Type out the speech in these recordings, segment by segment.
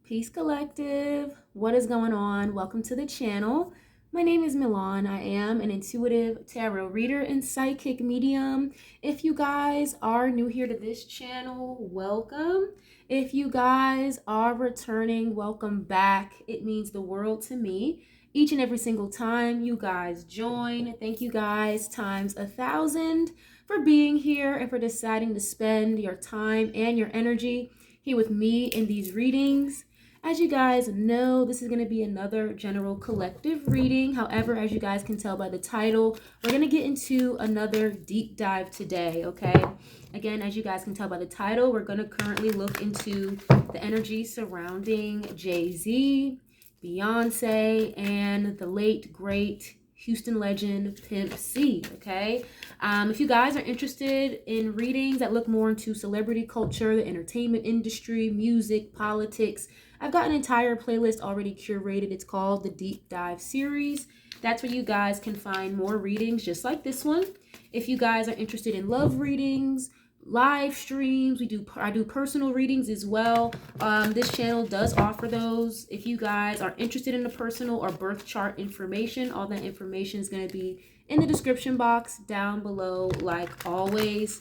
Peace Collective. What is going on? Welcome to the channel. My name is Milan. I am an intuitive tarot reader and psychic medium. If you guys are new here to this channel, welcome. If you guys are returning, welcome back. It means the world to me. Each and every single time you guys join, thank you guys times 1,000 for being here and for deciding to spend your time and your energy here with me in these readings. As you guys know, this is going to be another general collective reading. However, as you guys can tell by the title, we're going to get into another deep dive today, okay? Again, as you guys can tell by the title, we're going to currently look into the energy surrounding Jay-Z, Beyonce, and the late, great Houston legend Pimp-C, okay? If you guys are interested in readings that look more into celebrity culture, the entertainment industry, music, politics, I've got an entire playlist already curated. It's called the Deep Dive series. That's where you guys can find more readings just like this one. If you guys are interested in love readings, live streams, I do personal readings as well. This channel does offer those. If you guys are interested in the personal or birth chart information, all that information is going to be in the description box down below, like always.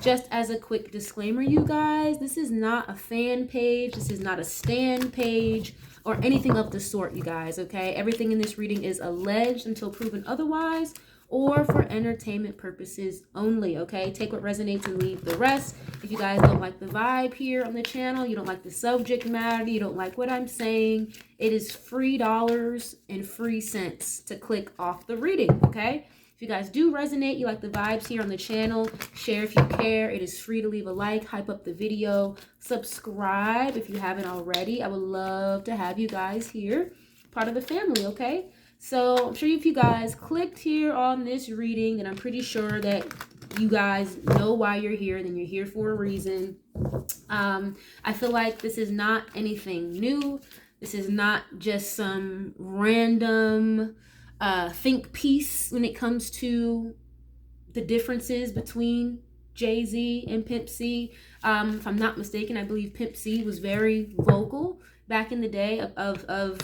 Just as a quick disclaimer, you guys, this is not a fan page, this is not a stan page or anything of the sort, you guys, okay? Everything in this reading is alleged until proven otherwise, or for entertainment purposes only, okay? Take what resonates and leave the rest. If you guys don't like the vibe here on the channel, you don't like the subject matter, you don't like what I'm saying, it is free dollars and free cents to click off the reading, okay? If you guys do resonate, you like the vibes here on the channel, share if you care. It is free to leave a like, hype up the video, subscribe if you haven't already. I would love to have you guys here, part of the family, okay? So I'm sure if you guys clicked here on this reading, then I'm pretty sure that you guys know why you're here, then you're here for a reason. I feel like this is not anything new. This is not just some random think piece when it comes to the differences between Jay-Z and Pimp-C. If I'm not mistaken, I believe Pimp-C was very vocal back in the day of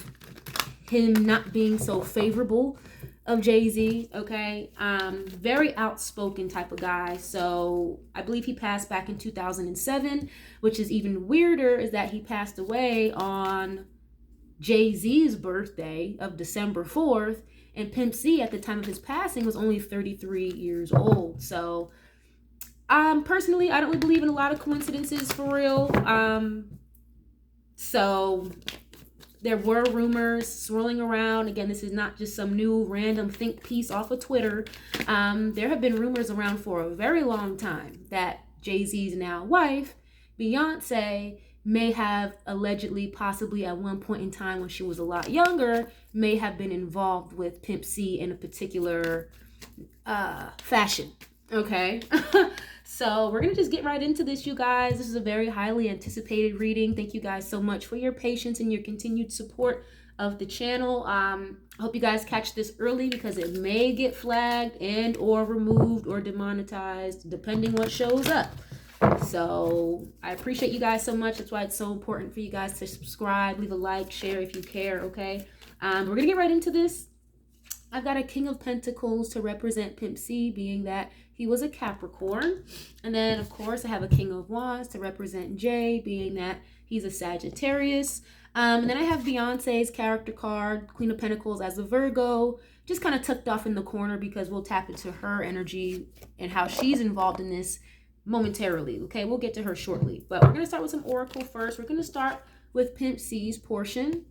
him not being so favorable of Jay-Z, okay? Very outspoken type of guy. So I believe he passed back in 2007, which is even weirder is that he passed away on Jay-Z's birthday of December 4th, and Pimp-C at the time of his passing was only 33 years old. So personally, I don't really believe in a lot of coincidences for real. So there were rumors swirling around. Again, this is not just some new random think piece off of Twitter. There have been rumors around for a very long time that Jay-Z's now wife, Beyonce, may have allegedly, possibly at one point in time when she was a lot younger, may have been involved with Pimp-C in a particular fashion, okay? So we're going to just get right into this, you guys. This is a very highly anticipated reading. Thank you guys so much for your patience and your continued support of the channel. I hope you guys catch this early because it may get flagged and or removed or demonetized depending what shows up. So I appreciate you guys so much. That's why it's so important for you guys to subscribe, leave a like, share if you care, okay? We're going to get right into this. I've got a King of Pentacles to represent Pimp-C, being that he was a Capricorn. And then, of course, I have a King of Wands to represent Jay, being that he's a Sagittarius. And then I have Beyonce's character card, Queen of Pentacles, as a Virgo, just kind of tucked off in the corner because we'll tap into her energy and how she's involved in this momentarily, okay? We'll get to her shortly. But we're going to start with some Oracle first. We're going to start with Pimp-C's portion.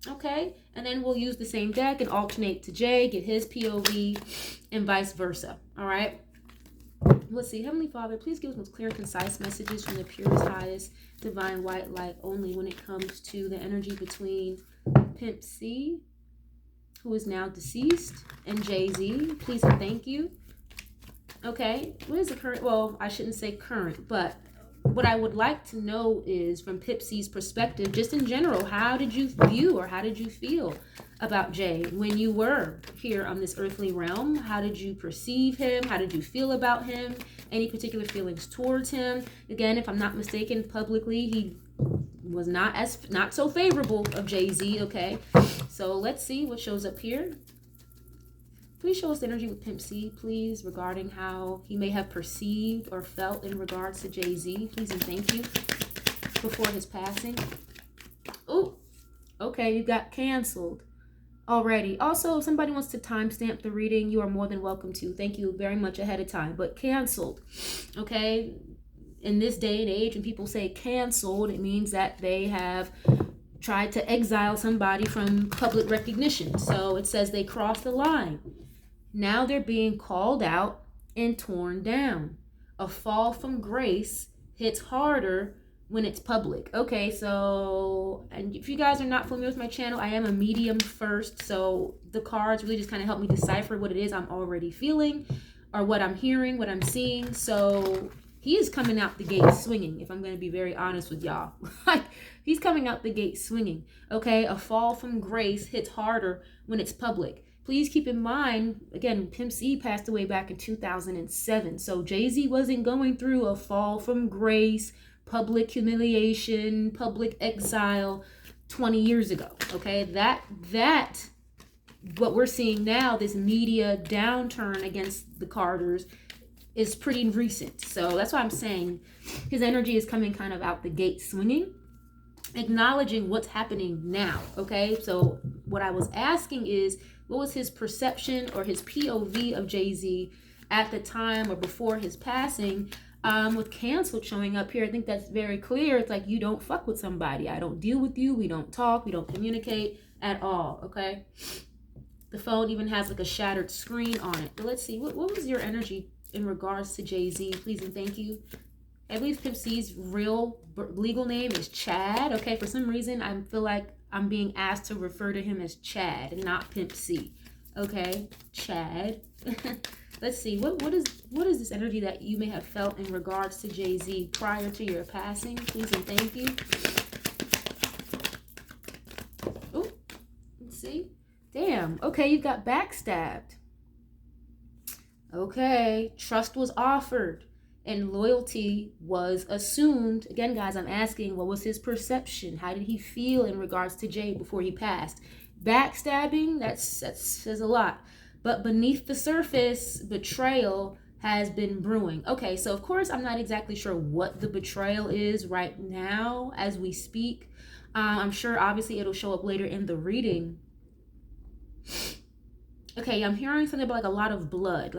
Okay, and then we'll use the same deck and alternate to Jay, get his POV, and vice versa. All right, let's see. Heavenly Father, please give us most clear and concise messages from the purest, highest, divine white light only when it comes to the energy between Pimp-C, who is now deceased, and Jay-Z. Please and thank you. Okay, what is the current? Well, I shouldn't say current, but what I would like to know is from Pimp-C's perspective, just in general, how did you view or how did you feel about Jay when you were here on this earthly realm? How did you perceive him? How did you feel about him? Any particular feelings towards him? Again, if I'm not mistaken, publicly, he was not so favorable of Jay-Z, okay? So let's see what shows up here. Please show us the energy with Pimp-C, please, regarding how he may have perceived or felt in regards to Jay-Z. Please and thank you. Before his passing. Oh, okay, you got canceled already. Also, if somebody wants to timestamp the reading, you are more than welcome to. Thank you very much ahead of time. But canceled, okay? In this day and age, when people say canceled, it means that they have tried to exile somebody from public recognition. So it says they crossed the line. Now they're being called out and torn down. A fall from grace hits harder when it's public. Okay, so, and if you guys are not familiar with my channel, I am a medium first, so the cards really just kind of help me decipher what it is I'm already feeling, or what I'm hearing, what I'm seeing. So he is coming out the gate swinging, if I'm going to be very honest with y'all. Like, he's coming out the gate swinging. Okay, a fall from grace hits harder when it's public. Please keep in mind, again, Pimp-C passed away back in 2007. So Jay-Z wasn't going through a fall from grace, public humiliation, public exile 20 years ago. Okay, that what we're seeing now, this media downturn against the Carters, is pretty recent. So that's why I'm saying his energy is coming kind of out the gate swinging, acknowledging what's happening now. Okay, so what I was asking is, what was his perception or his POV of Jay-Z at the time or before his passing? With canceled showing up here, I think that's very clear. It's like, you don't fuck with somebody. I don't deal with you. We don't talk. We don't communicate at all. Okay. The phone even has like a shattered screen on it. But let's see. What was your energy in regards to Jay-Z? Please and thank you. I believe Pimp-C's real legal name is Chad. Okay. For some reason, I feel like I'm being asked to refer to him as Chad and not Pimp-C. Okay. Chad. Let's see, what is this energy that you may have felt in regards to Jay-Z prior to your passing? Please and thank you. Oh, let's see. Damn. Okay, you got backstabbed. Okay, trust was offered and loyalty was assumed. Again, guys, I'm asking, what was his perception? How did he feel in regards to Jay before he passed? Backstabbing, that says a lot. But beneath the surface, betrayal has been brewing. Okay, so of course, I'm not exactly sure what the betrayal is right now as we speak. I'm sure, obviously, it'll show up later in the reading. Okay, I'm hearing something about like a lot of blood,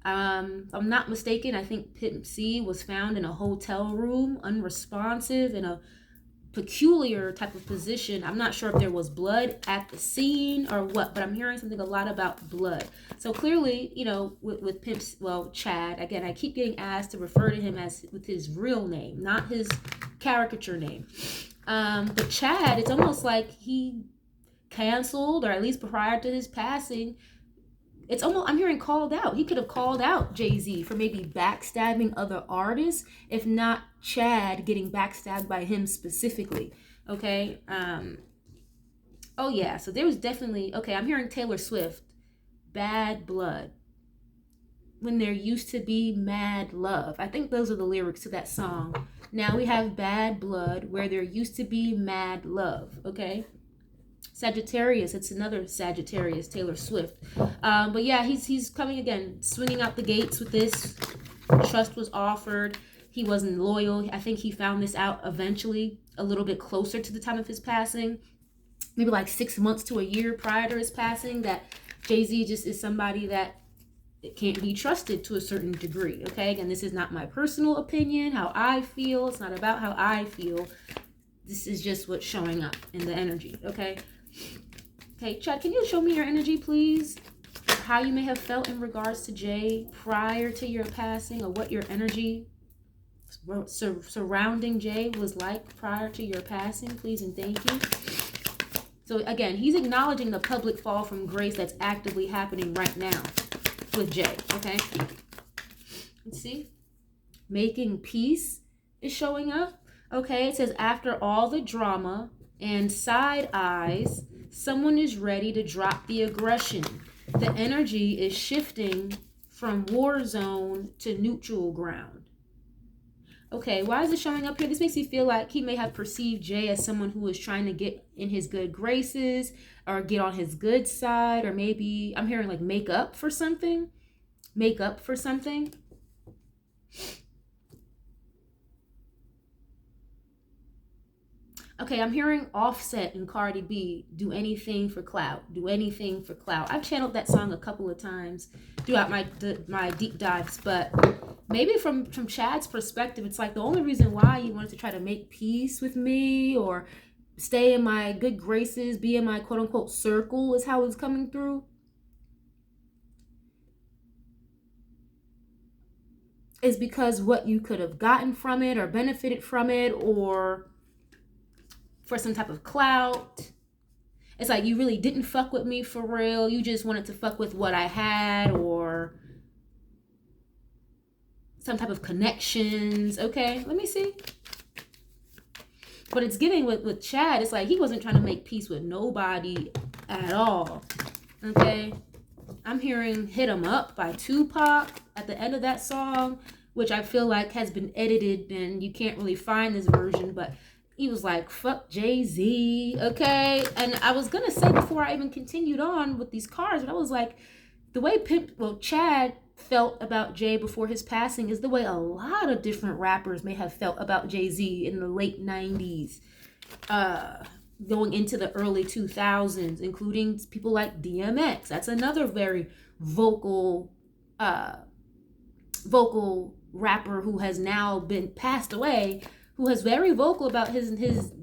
if I'm not mistaken, I think Pimp-C was found in a hotel room, unresponsive, in a peculiar type of position. I'm not sure if there was blood at the scene or what, but I'm hearing something a lot about blood. So clearly, you know, with Pimp's, well, Chad, again, I keep getting asked to refer to him as with his real name, not his caricature name. But Chad, it's almost like he canceled, or at least prior to his passing, it's almost, I'm hearing called out. He could have called out Jay-Z for maybe backstabbing other artists, if not Chad getting backstabbed by him specifically. Okay. Oh yeah. So there was definitely, okay, I'm hearing Taylor Swift, bad blood when there used to be mad love. I think those are the lyrics to that song. Now we have bad blood where there used to be mad love. Okay. Sagittarius, it's another Sagittarius, Taylor Swift. But yeah, he's coming again, swinging out the gates with this. Trust was offered. He wasn't loyal. I think he found this out eventually, a little bit closer to the time of his passing, maybe like 6 months to a year prior to his passing, that Jay-Z just is somebody that it can't be trusted to a certain degree. Okay, again, this is not my personal opinion, how I feel. It's not about how I feel. This is just what's showing up in the energy. Okay. Okay, Chad, can you show me your energy, please? How you may have felt in regards to Jay prior to your passing, or what your energy surrounding Jay was like prior to your passing, please and thank you. So again, he's acknowledging the public fall from grace that's actively happening right now with Jay, okay? Let's see. Making peace is showing up. Okay, it says, after all the drama and side eyes, someone is ready to drop the aggression. The energy is shifting from war zone to neutral ground. Okay, why is it showing up here? This makes me feel like he may have perceived Jay as someone who is trying to get in his good graces or get on his good side, or maybe I'm hearing like make up for something. Make up for something. Okay, I'm hearing Offset and Cardi B do anything for clout. Do anything for clout. I've channeled that song a couple of times throughout my deep dives, but maybe from Chad's perspective, it's like the only reason why you wanted to try to make peace with me or stay in my good graces, be in my quote unquote circle is how it's coming through. Is because what you could have gotten from it or benefited from it or for some type of clout. It's like you really didn't fuck with me for real. You just wanted to fuck with what I had or some type of connections. Okay, let me see. But it's giving with Chad, it's like he wasn't trying to make peace with nobody at all. Okay, I'm hearing Hit 'Em Up by Tupac at the end of that song, which I feel like has been edited and you can't really find this version, but he was like, fuck Jay-Z, okay? And I was going to say before I even continued on with these cards, but I was like, the way Chad felt about Jay before his passing is the way a lot of different rappers may have felt about Jay-Z in the late 90s, going into the early 2000s, including people like DMX. That's another very vocal rapper who has now been passed away, who is very vocal about his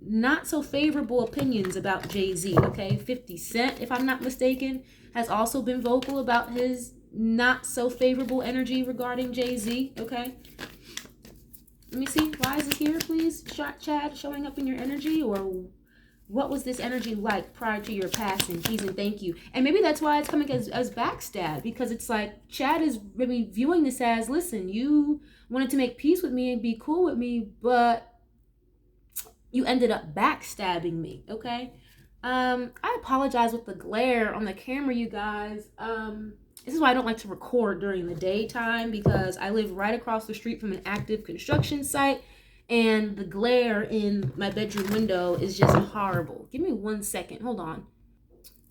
not so favorable opinions about Jay-Z, okay? 50 Cent, if I'm not mistaken, has also been vocal about his not so favorable energy regarding Jay-Z, okay? Let me see. Why is it here, please? Chad, showing up in your energy, or what was this energy like prior to your passing? Please and thank you. And maybe that's why it's coming as backstab, because it's like Chad is maybe viewing this as, listen, you wanted to make peace with me and be cool with me, but you ended up backstabbing me, okay? I apologize with the glare on the camera, you guys. This is why I don't like to record during the daytime, because I live right across the street from an active construction site, and the glare in my bedroom window is just horrible. Give me 1 second. Hold on.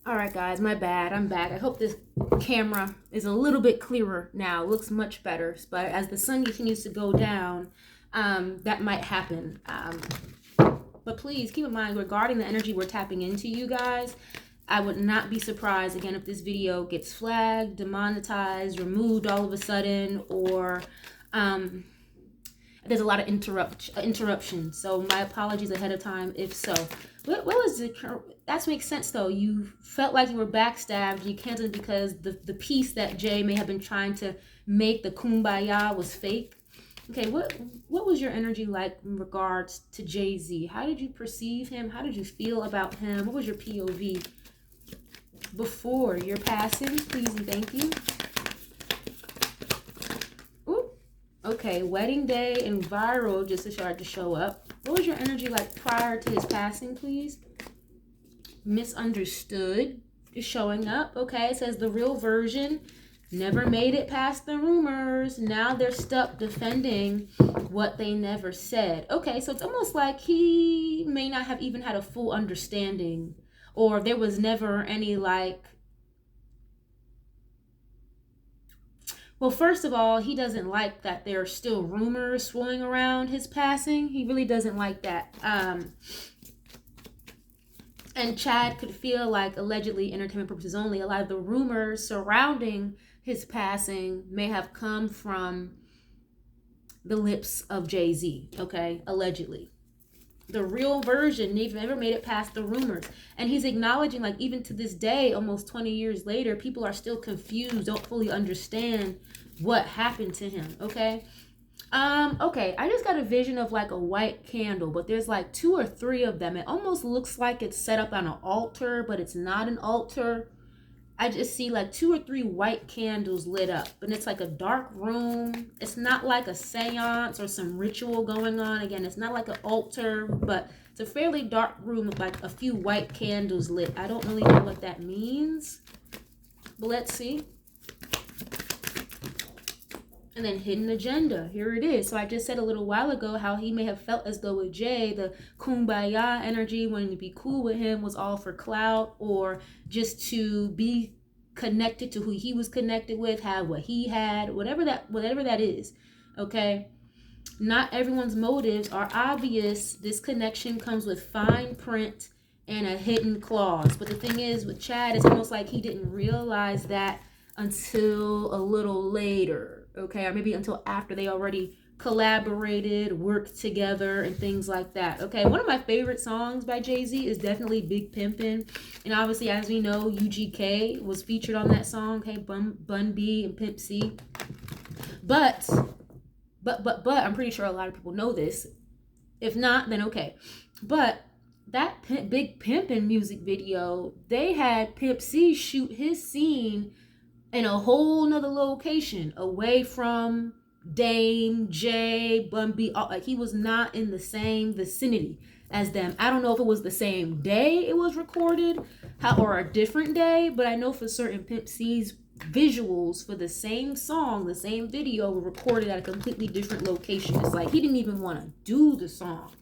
All right, guys, my bad. I'm back. I hope this camera is a little bit clearer now. It looks much better. But as the sun continues to go down, that might happen. But please keep in mind, regarding the energy we're tapping into, you guys, I would not be surprised, again, if this video gets flagged, demonetized, removed all of a sudden, or there's a lot of interruption. So my apologies ahead of time if so. What was it? That makes sense though. You felt like you were backstabbed. You canceled because the peace that Jay may have been trying to make, the kumbaya, was fake. Okay, what was your energy like in regards to Jay-Z? How did you perceive him? How did you feel about him? What was your POV before your passing? Please and thank you. Okay, wedding day and viral just started to show up. What was your energy like prior to his passing, please? Misunderstood is showing up. Okay, it says the real version never made it past the rumors. Now they're stuck defending what they never said. Okay, so it's almost like he may not have even had a full understanding, or there was never any like... Well, first of all, he doesn't like that there are still rumors swirling around his passing. He really doesn't like that. And Chad could feel like, allegedly, entertainment purposes only, a lot of the rumors surrounding his passing may have come from the lips of Jay-Z, okay? Allegedly. The real version never made it past the rumors. And he's acknowledging, like, even to this day, almost 20 years later, people are still confused, don't fully understand what happened to him, okay? Okay, I just got a vision of like a white candle, but there's like 2 or 3 of them. It almost looks like it's set up on an altar, but it's not an altar. I just see like 2 or 3 white candles lit up, and it's like a dark room. It's not like a seance or some ritual going on. Again, it's not like an altar, but it's a fairly dark room with like a few white candles lit. I don't really know what that means, but let's see. And then hidden agenda. Here it is. So I just said a little while ago how he may have felt as though with Jay, the kumbaya energy, wanting to be cool with him, was all for clout or just to be connected to who he was connected with, have what he had, whatever that is. Okay. Not everyone's motives are obvious. This connection comes with fine print and a hidden clause. But the thing is, with Chad, it's almost like he didn't realize that until a little later, okay? Or maybe until after they already collaborated, worked together, and things like that, okay? One of my favorite songs by Jay-Z is definitely Big Pimpin'. And obviously, as we know, UGK was featured on that song, okay? Bun B and Pimp-C. But I'm pretty sure a lot of people know this. If not, then okay. But that Big Pimpin' music video, they had Pimp-C shoot his scene in a whole nother location, away from Dame, Jay, Bun B. Like, he was not in the same vicinity as them. I don't know if it was the same day it was recorded, or a different day, but I know for certain Pimp-C's visuals for the same song, the same video, were recorded at a completely different location. It's like he didn't even want to do the song,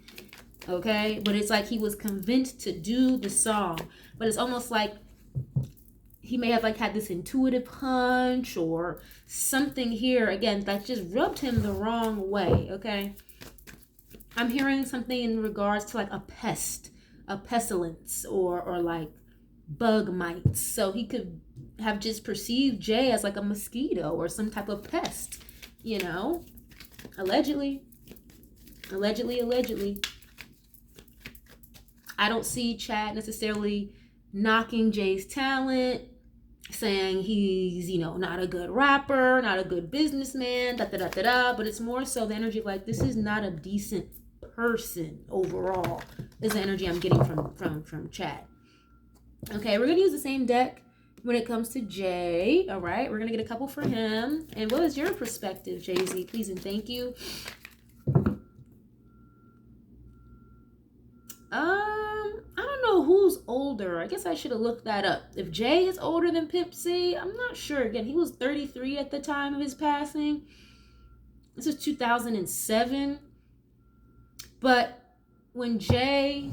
okay? But it's like he was convinced to do the song. But it's almost like he may have like had this intuitive hunch or something here, again, that just rubbed him the wrong way, okay? I'm hearing something in regards to like a pest, a pestilence, or like bug mites. So he could have just perceived Jay as like a mosquito or some type of pest, you know? Allegedly. I don't see Chad necessarily knocking Jay's talent, saying he's, you know, not a good rapper, not a good businessman, but it's more so the energy of like, this is not a decent person overall, is the energy I'm getting from Chad. Okay, we're gonna use the same deck when it comes to Jay. All right, we're gonna get a couple for him. And what is your perspective, Jay-Z? Please and thank you. I don't know who's older. I guess I should have looked that up. If Jay is older than Pimp-C, I'm not sure. Again, he was 33 at the time of his passing. This is 2007. But when Jay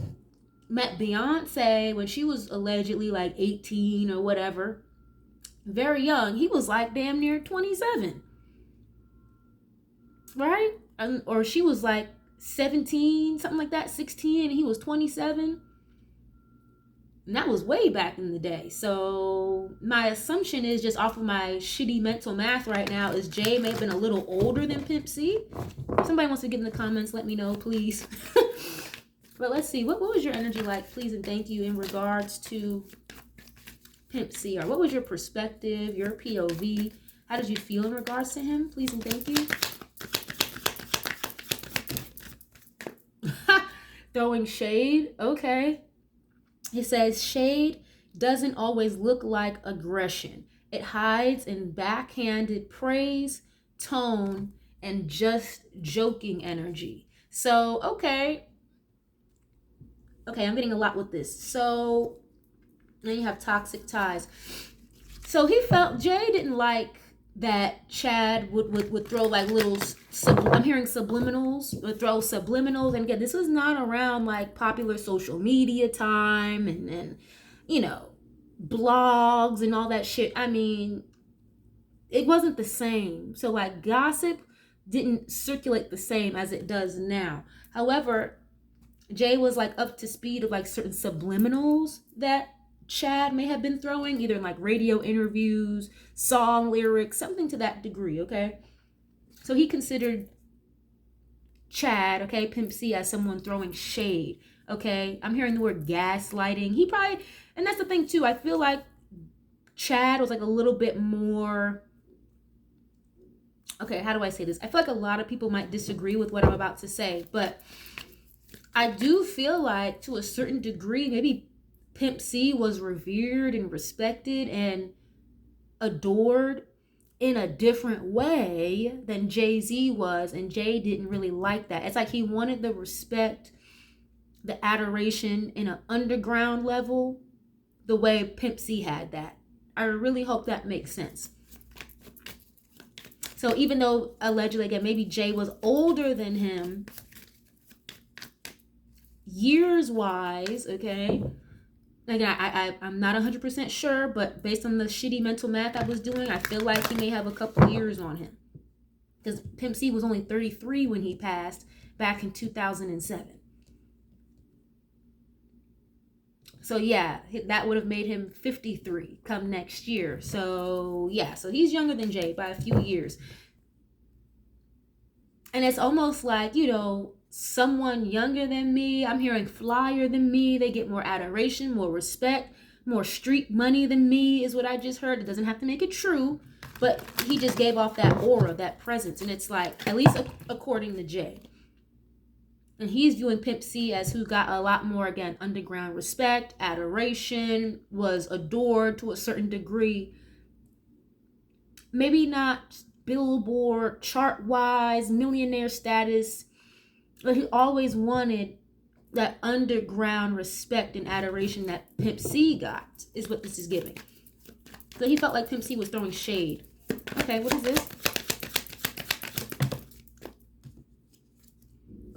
met Beyoncé, when she was allegedly like 18 or whatever, very young, he was like damn near 27. Right? Or she was like 17, something like that, 16, and he was 27. And that was way back in the day. So my assumption is, just off of my shitty mental math right now, is Jay may have been a little older than Pimp-C. If somebody wants to get in the comments, let me know, please. But let's see, what was your energy like, please and thank you, in regards to Pimp-C? Or what was your perspective, your POV? How did you feel in regards to him, please and thank you? Throwing shade, okay. It says, shade doesn't always look like aggression. It hides in backhanded praise, tone, and just joking energy. So, okay, I'm getting a lot with this. So, then you have toxic ties. So he felt, Jay didn't like that Chad would throw like little, I'm hearing subliminals, would throw subliminals. And again, this was not around like popular social media time and you know, blogs and all that shit. I mean, it wasn't the same. So like gossip didn't circulate the same as it does now. However, Jay was like up to speed of like certain subliminals that Chad may have been throwing, either in like radio interviews, song lyrics, something to that degree, okay? So he considered Chad, okay, Pimp-C, as someone throwing shade, okay? I'm hearing the word gaslighting. He probably, and that's the thing too, I feel like Chad was like a little bit more, okay, how do I say this? I feel like a lot of people might disagree with what I'm about to say, but I do feel like to a certain degree, maybe Pimp-C was revered and respected and adored in a different way than Jay-Z was, and Jay didn't really like that. It's like he wanted the respect, the adoration in an underground level, the way Pimp-C had that. I really hope that makes sense. So even though allegedly, again, maybe Jay was older than him, years-wise, okay? Again, I'm not 100% sure, but based on the shitty mental math I was doing, I feel like he may have a couple years on him. Because Pimp-C was only 33 when he passed back in 2007. So yeah, that would have made him 53 come next year. So yeah, so he's younger than Jay by a few years. And it's almost like, you know, someone younger than me, I'm hearing flyer than me, they get more adoration, more respect, more street money than me is what I just heard. It doesn't have to make it true, but he just gave off that aura, that presence. And it's like, at least according to Jay. And he's viewing Pimp-C as who got a lot more, again, underground respect, adoration, was adored to a certain degree. Maybe not Billboard chart-wise, millionaire status, but he always wanted that underground respect and adoration that Pimp-C got, is what this is giving. So he felt like Pimp-C was throwing shade. Okay, what is this?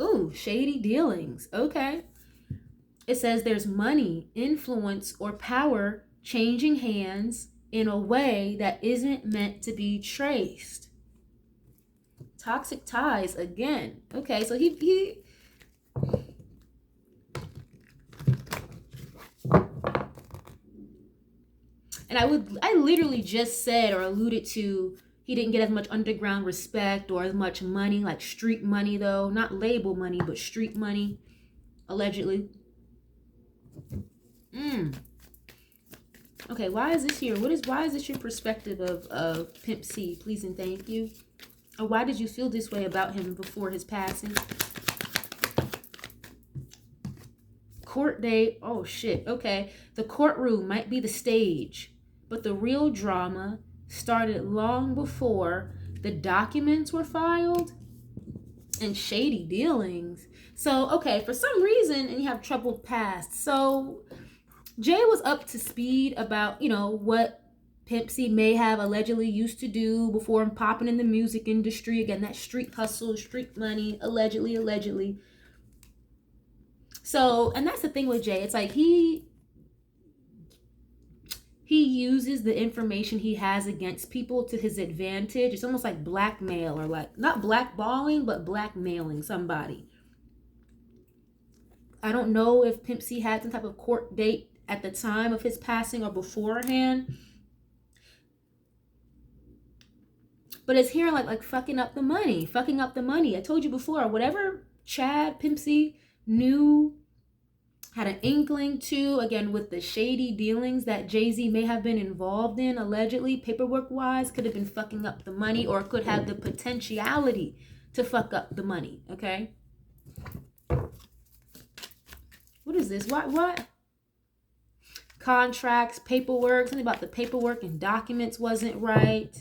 Ooh, shady dealings. Okay. It says there's money, influence, or power changing hands in a way that isn't meant to be traced. Toxic ties again. Okay, so he and I literally just said or alluded to he didn't get as much underground respect or as much money, like street money though. Not label money, but street money, allegedly. Okay, why is this here? Why is this your perspective of Pimp-C? Please and thank you. Or why did you feel this way about him before his passing? Court date. Oh shit. Okay. The courtroom might be the stage, but the real drama started long before the documents were filed and shady dealings. So, okay, for some reason, and you have troubled past. So, Jay was up to speed about, you know, what Pimp-C may have allegedly used to do before him popping in the music industry. Again, that street hustle, street money, allegedly. So, and that's the thing with Jay. It's like he uses the information he has against people to his advantage. It's almost like blackmail, or like not blackballing, but blackmailing somebody. I don't know if Pimp-C had some type of court date at the time of his passing or beforehand. But it's here like fucking up the money. I told you before, whatever Chad Pimp-C knew, had an inkling to, again, with the shady dealings that Jay-Z may have been involved in, allegedly, paperwork-wise, could have been fucking up the money or could have the potentiality to fuck up the money, okay? What is this? What? Contracts, paperwork, something about the paperwork and documents wasn't right.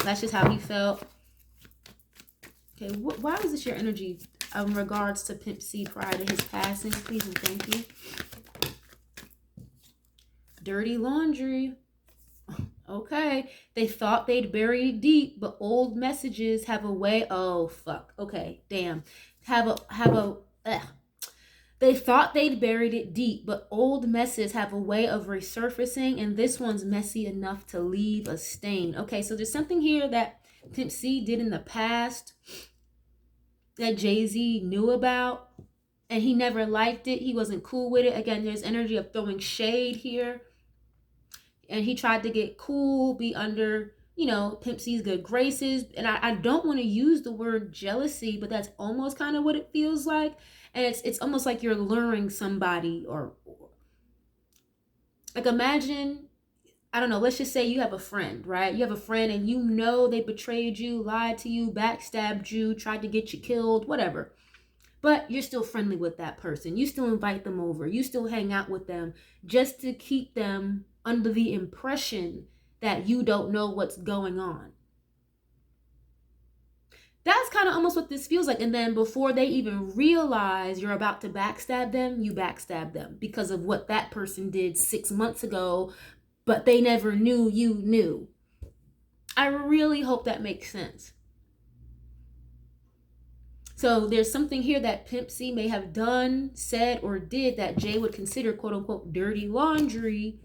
That's just how he felt. Okay, why was this your energy in regards to Pimp-C prior to his passing? Please and thank you. Dirty laundry. Okay. They thought they'd bury it deep, but old messages have a way. Oh, fuck. Okay, damn. They thought they'd buried it deep, but old messes have a way of resurfacing, and this one's messy enough to leave a stain. Okay, so there's something here that Pimp-C did in the past that Jay-Z knew about, and he never liked it. He wasn't cool with it. Again, there's energy of throwing shade here, and he tried to get cool, be under, you know, Pimp-C's good graces. And I don't want to use the word jealousy, but that's almost kind of what it feels like. And it's almost like you're luring somebody, or like, imagine, I don't know, let's just say you have a friend, right? You have a friend and you know they betrayed you, lied to you, backstabbed you, tried to get you killed, whatever. But you're still friendly with that person. You still invite them over. You still hang out with them just to keep them under the impression that you don't know what's going on. That's kind of almost what this feels like. And then before they even realize you're about to backstab them, you backstab them because of what that person did 6 months ago, but they never knew you knew. I really hope that makes sense. So there's something here that Pimp-C may have done, said, or did that Jay would consider quote unquote dirty laundry.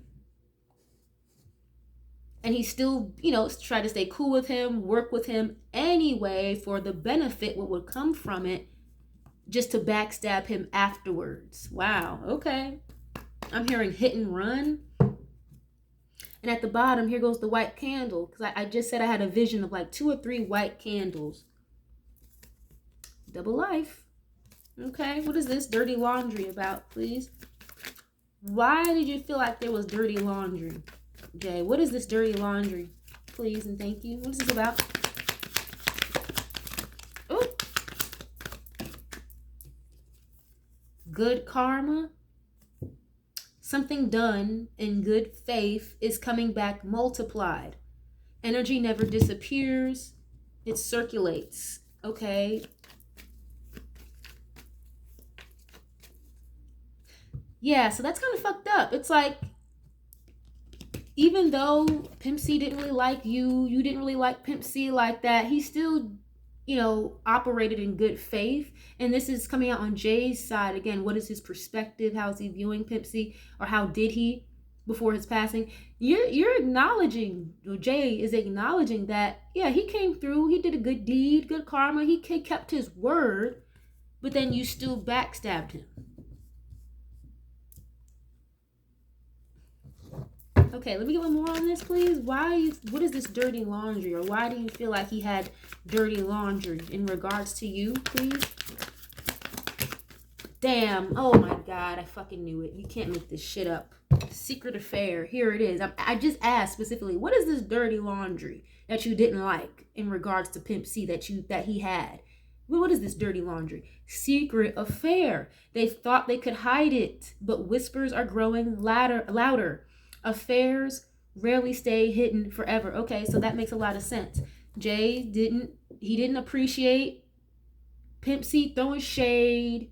And he still, try to stay cool with him, work with him anyway for the benefit, what would come from it, just to backstab him afterwards. Wow, okay. I'm hearing hit and run. And at the bottom, here goes the white candle. Because I just said I had a vision of like 2 or 3 white candles. Double life. Okay, what is this dirty laundry about, please? Why did you feel like there was dirty laundry? Jay, what is this dirty laundry? Please and thank you. What is this about? Oh. Good karma. Something done in good faith is coming back multiplied. Energy never disappears. It circulates. Okay. Yeah, so that's kind of fucked up. It's like, even though Pimp-C didn't really like you, you didn't really like Pimp-C like that, he still, operated in good faith. And this is coming out on Jay's side. Again, what is his perspective? How is he viewing Pimp-C? Or how did he before his passing? You're acknowledging, Jay is acknowledging that, yeah, he came through. He did a good deed, good karma. He kept his word. But then you still backstabbed him. Okay, let me get one more on this, please. What is this dirty laundry? Or why do you feel like he had dirty laundry in regards to you, please? Damn. Oh my God, I fucking knew it. You can't make this shit up. Secret affair. Here it is. I just asked specifically, what is this dirty laundry that you didn't like in regards to Pimp-C that he had? What is this dirty laundry? Secret affair. They thought they could hide it, but whispers are growing louder. Affairs rarely stay hidden forever. Okay, so that makes a lot of sense. Jay didn't appreciate Pimp-C throwing shade,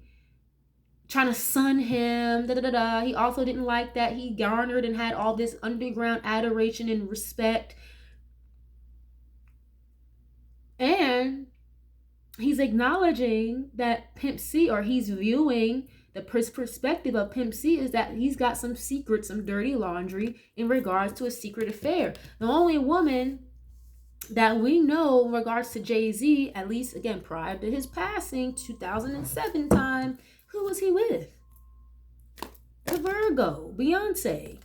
trying to sun him, He also didn't like that he garnered and had all this underground adoration and respect. And he's acknowledging that Pimp-C, or he's viewing the perspective of Pimp-C, is that he's got some secrets, some dirty laundry in regards to a secret affair. The only woman that we know in regards to Jay-Z, at least again prior to his passing, 2007 time, who was he with? The Virgo, Beyoncé.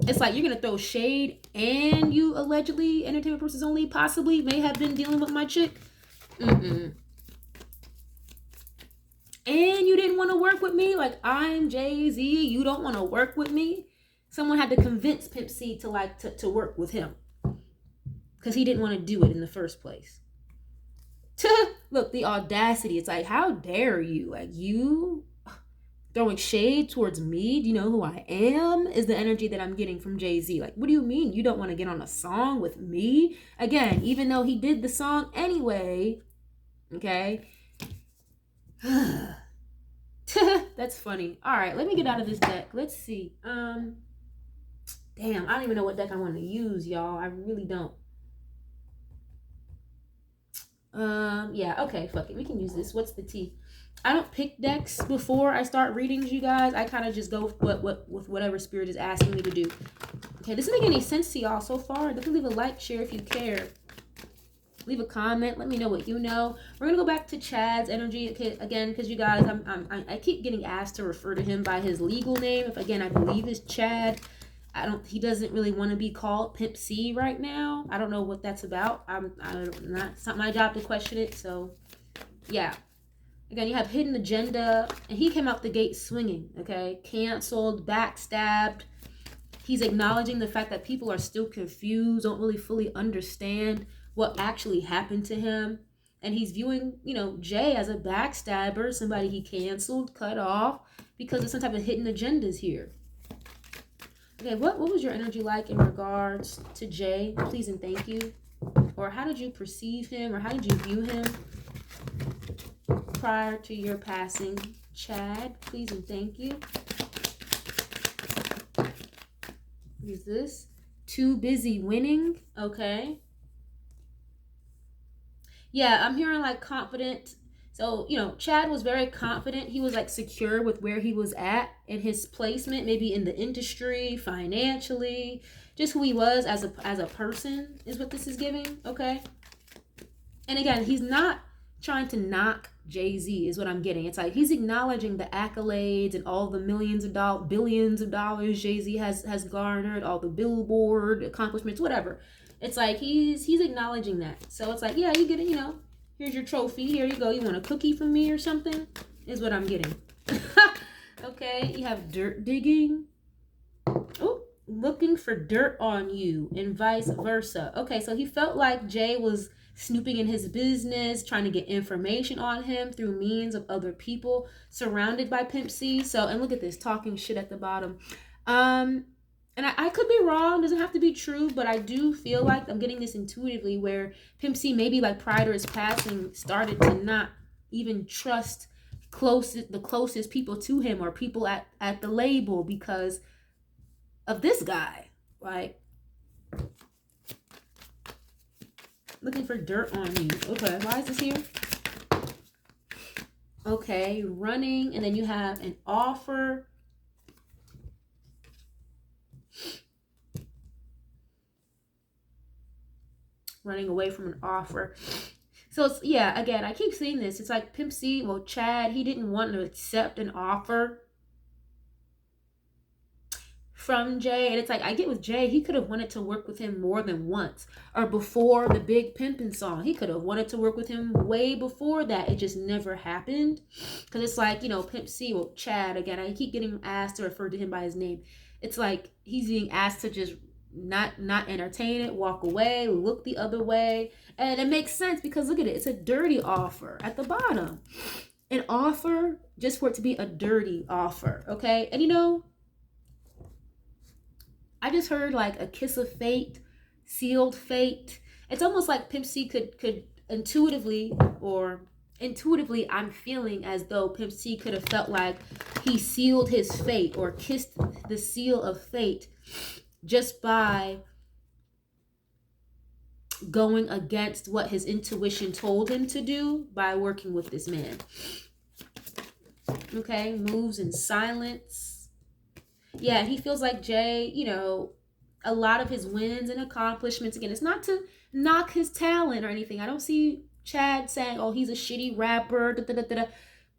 It's like you're gonna throw shade and you allegedly, entertainment purposes only, possibly may have been dealing with my chick. And you didn't want to work with me? Like, I'm Jay-Z, you don't want to work with me? Someone had to convince Pimp-C to work with him, because he didn't want to do it in the first place. Look, the audacity. It's like, how dare you? Like, you throwing shade towards me? Do you know who I am? Is the energy that I'm getting from Jay-Z. Like, what do you mean you don't want to get on a song with me? Again, even though he did the song anyway. Okay. That's funny. All right, let me get out of this deck. Let's see. Damn, I don't even know what deck I want to use, y'all. I really don't. Yeah, okay, fuck it. We can use this. What's the T? I don't pick decks before I start readings, you guys. I kind of just go with whatever spirit is asking me to do. Okay, this doesn't make any sense to y'all so far. Definitely leave a like, share if you care. Leave a comment. Let me know what you know. We're gonna go back to Chad's energy again, because you guys, I keep getting asked to refer to him by his legal name. If again, I believe is Chad. He doesn't really want to be called Pimp-C right now. I don't know what that's about. It's not my job to question it. So, yeah. Again, you have hidden agenda, and he came out the gate swinging. Okay, canceled, backstabbed. He's acknowledging the fact that people are still confused, don't really fully understand what actually happened to him. And he's viewing, Jay as a backstabber, somebody he canceled, cut off, because of some type of hidden agendas here. Okay, what was your energy like in regards to Jay? Please and thank you. Or how did you perceive him, or how did you view him prior to your passing? Chad, please and thank you. What is this? Too busy winning. Okay. Yeah, I'm hearing like confident. So, Chad was very confident. He was like secure with where he was at in his placement, maybe in the industry, financially, just who he was as a person is what this is giving, okay? And again, he's not trying to knock Jay-Z is what I'm getting. It's like he's acknowledging the accolades and all the millions of dollars, billions of dollars Jay-Z has garnered, all the Billboard accomplishments, whatever. It's like he's acknowledging that. So it's like, yeah, you get it, here's your trophy. Here you go. You want a cookie from me or something? Is what I'm getting. Okay, you have dirt digging. Oh, looking for dirt on you and vice versa. Okay, so he felt like Jay was snooping in his business, trying to get information on him through means of other people surrounded by Pimp-C. So, and look at this, talking shit at the bottom. And I could be wrong, doesn't have to be true, but I do feel like I'm getting this intuitively where Pimp-C, maybe like prior to his passing, started to not even trust the closest people to him or people at the label because of this guy. Like, looking for dirt on you. Okay, why is this here? Okay, running, and then you have an offer. Running away from an offer. So it's, yeah, again, I keep seeing this. It's like Pimp-C, well, Chad, he didn't want to accept an offer from Jay. And it's like, I get with Jay, he could have wanted to work with him more than once. Or before the big Pimpin' song, he could have wanted to work with him way before that. It just never happened. Because it's like, Pimp-C, well, Chad, again, I keep getting asked to refer to him by his name. It's like he's being asked to just not entertain it, walk away, look the other way. And it makes sense because look at it, it's a dirty offer at the bottom. An offer just for it to be a dirty offer, okay? And I just heard like a kiss of fate, sealed fate. It's almost like Pimp-C could intuitively I'm feeling as though Pimp-C could have felt like he sealed his fate or kissed the seal of fate just by going against what his intuition told him to do by working with this man. Okay, moves in silence. Yeah, he feels like Jay, a lot of his wins and accomplishments, again, it's not to knock his talent or anything. I don't see Chad saying, oh, he's a shitty rapper, da, da, da, da.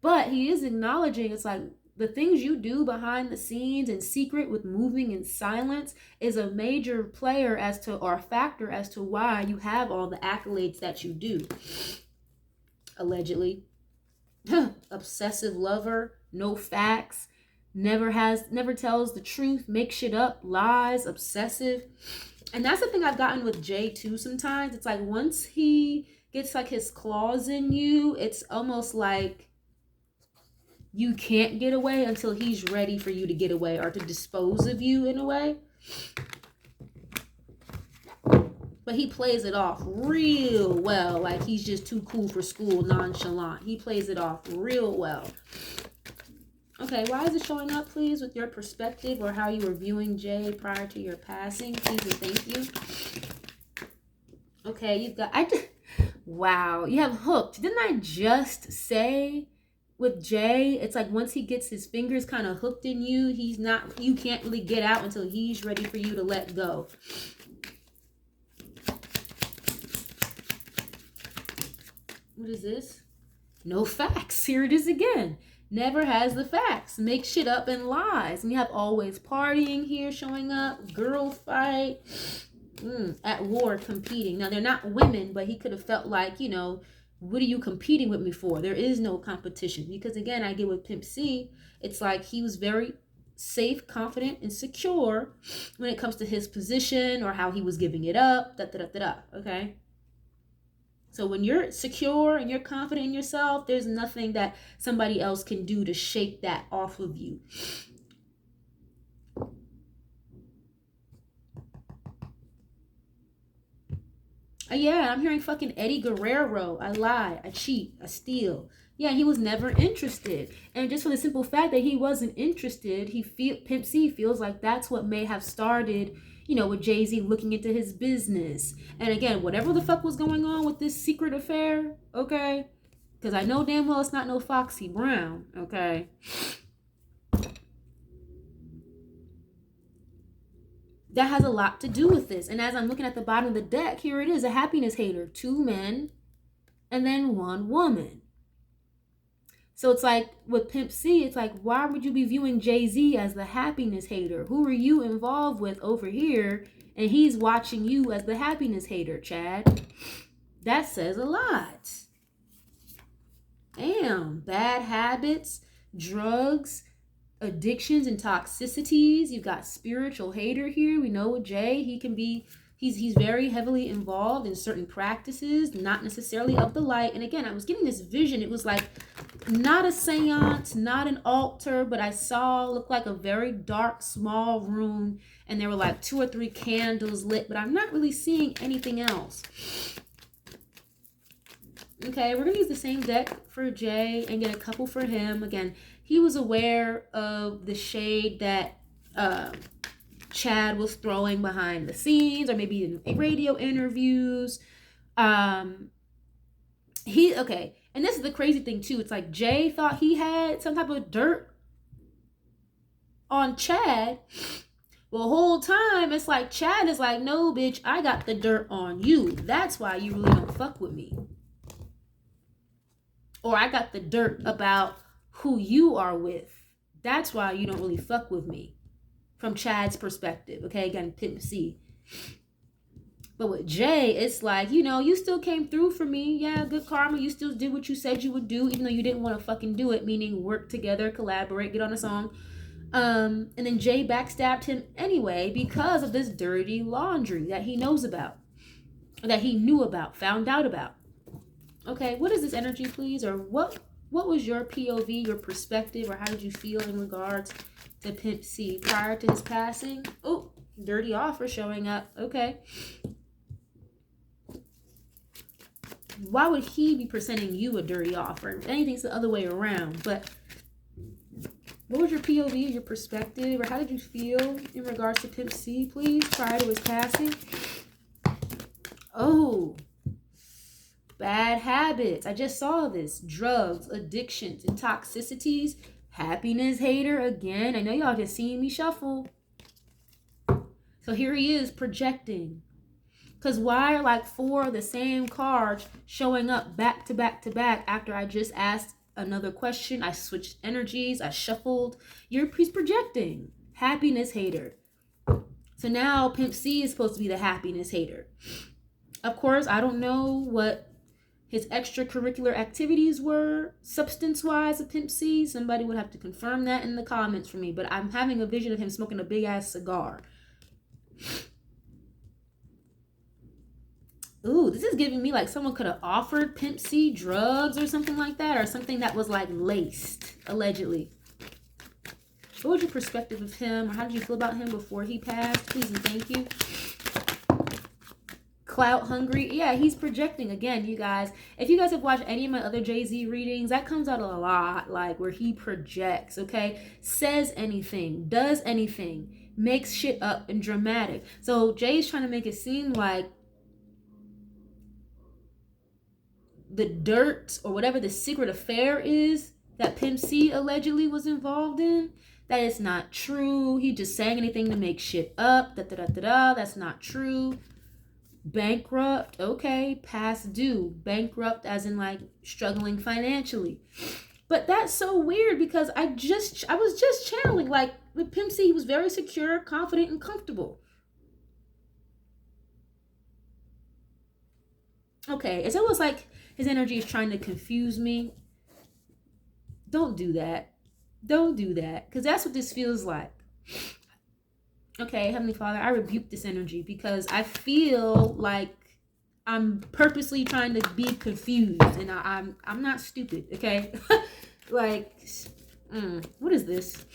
But he is acknowledging it's like the things you do behind the scenes in secret with moving in silence is a major player or a factor as to why you have all the accolades that you do. Allegedly. Obsessive lover, no facts, never tells the truth, makes shit up, lies, obsessive. And that's the thing I've gotten with Jay too sometimes. It's like once he gets like his claws in you, it's almost like you can't get away until he's ready for you to get away or to dispose of you in a way. But he plays it off real well, like he's just too cool for school, nonchalant. He plays it off real well. Okay, why is it showing up, please, with your perspective or how you were viewing Jay prior to your passing? Please and thank you. Okay, you've got, wow, you have hooked. Didn't I just say with Jay, it's like once he gets his fingers kind of hooked in you, you can't really get out until he's ready for you to let go. What is this? No facts. Here it is again. Never has the facts. Makes shit up and lies. And you have always partying here showing up. Girl fight. At war competing. Now, they're not women, but he could have felt like, what are you competing with me for? There is no competition. Because again, I get with Pimp-C, it's like he was very safe, confident, and secure when it comes to his position or how he was giving it up. Okay? So when you're secure and you're confident in yourself, there's nothing that somebody else can do to shake that off of you. Yeah, I'm hearing fucking Eddie Guerrero. I lie, I cheat, I steal. Yeah, he was never interested. And just for the simple fact that he wasn't interested, Pimp C feels like that's what may have started, with Jay-Z looking into his business. And again, whatever the fuck was going on with this secret affair, okay? Because I know damn well it's not no Foxy Brown, okay? That has a lot to do with this. And as I'm looking at the bottom of the deck, here it is, a happiness hater. 2 men and then 1 woman. So it's like with Pimp C, it's like, why would you be viewing Jay-Z as the happiness hater? Who are you involved with over here? And he's watching you as the happiness hater, Chad. That says a lot. Damn. Bad habits, drugs, addictions and toxicities. You've got spiritual hater here. We know with Jay, he can be, he's very heavily involved in certain practices, not necessarily of the light. And again, I was getting this vision. It was like not a seance, not an altar, but I saw, looked like a very dark, small room, and there were like 2 or 3 candles lit, but I'm not really seeing anything else. Okay, we're gonna use the same deck for Jay and get a couple for him. Again, he was aware of the shade that Chad was throwing behind the scenes, or maybe in radio interviews. Okay, and this is the crazy thing too. It's like Jay thought he had some type of dirt on Chad. Well, the whole time it's like Chad is like, no, bitch, I got the dirt on you. That's why you really don't fuck with me. Or I got the dirt about who you are with. That's why you don't really fuck with me. From Chad's perspective. Okay, again, Pimp-C. But with Jay, it's like, you still came through for me. Yeah, good karma. You still did what you said you would do, even though you didn't want to fucking do it. Meaning work together, collaborate, get on a song. And then Jay backstabbed him anyway because of this dirty laundry that he knows about. That he knew about, found out about. Okay, what is this energy, please? Or what was your POV, your perspective, or how did you feel in regards to Pimp-C prior to his passing? Oh, dirty offer showing up. Okay. Why would he be presenting you a dirty offer? If anything, it's the other way around. But what was your POV, your perspective, or how did you feel in regards to Pimp-C, please, prior to his passing? Oh, bad habits. I just saw this. Drugs, addictions, and toxicities. Happiness hater again. I know y'all just seen me shuffle. So here he is projecting. Because why are like 4 of the same cards showing up back to back to back after I just asked another question? I switched energies. I shuffled. He's projecting. Happiness hater. So now Pimp-C is supposed to be the happiness hater. Of course, I don't know what his extracurricular activities were substance-wise of Pimp-C. Somebody would have to confirm that in the comments for me. But I'm having a vision of him smoking a big-ass cigar. Ooh, this is giving me like someone could have offered Pimp-C drugs or something like that. Or something that was like laced, allegedly. What was your perspective of him? Or how did you feel about him before he passed? Please and thank you. Clout hungry. Yeah, he's projecting again, you guys. If you guys have watched any of my other Jay-Z readings, that comes out a lot, like where he projects, okay? Says anything, does anything, makes shit up and dramatic. So Jay's trying to make it seem like the dirt or whatever the secret affair is that Pimp-C allegedly was involved in, that it's not true. He just saying anything to make shit up. That's not true. Bankrupt, okay. Past due. Bankrupt as in like struggling financially. But that's so weird because I was just channeling like with Pimp-C, he was very secure, confident, and comfortable. Okay, it's almost like his energy is trying to confuse me. Don't do that. Don't do that. Because that's what this feels like. Okay, Heavenly Father, I rebuke this energy because I feel like I'm purposely trying to be confused, and I'm not stupid, okay? Like, what is this?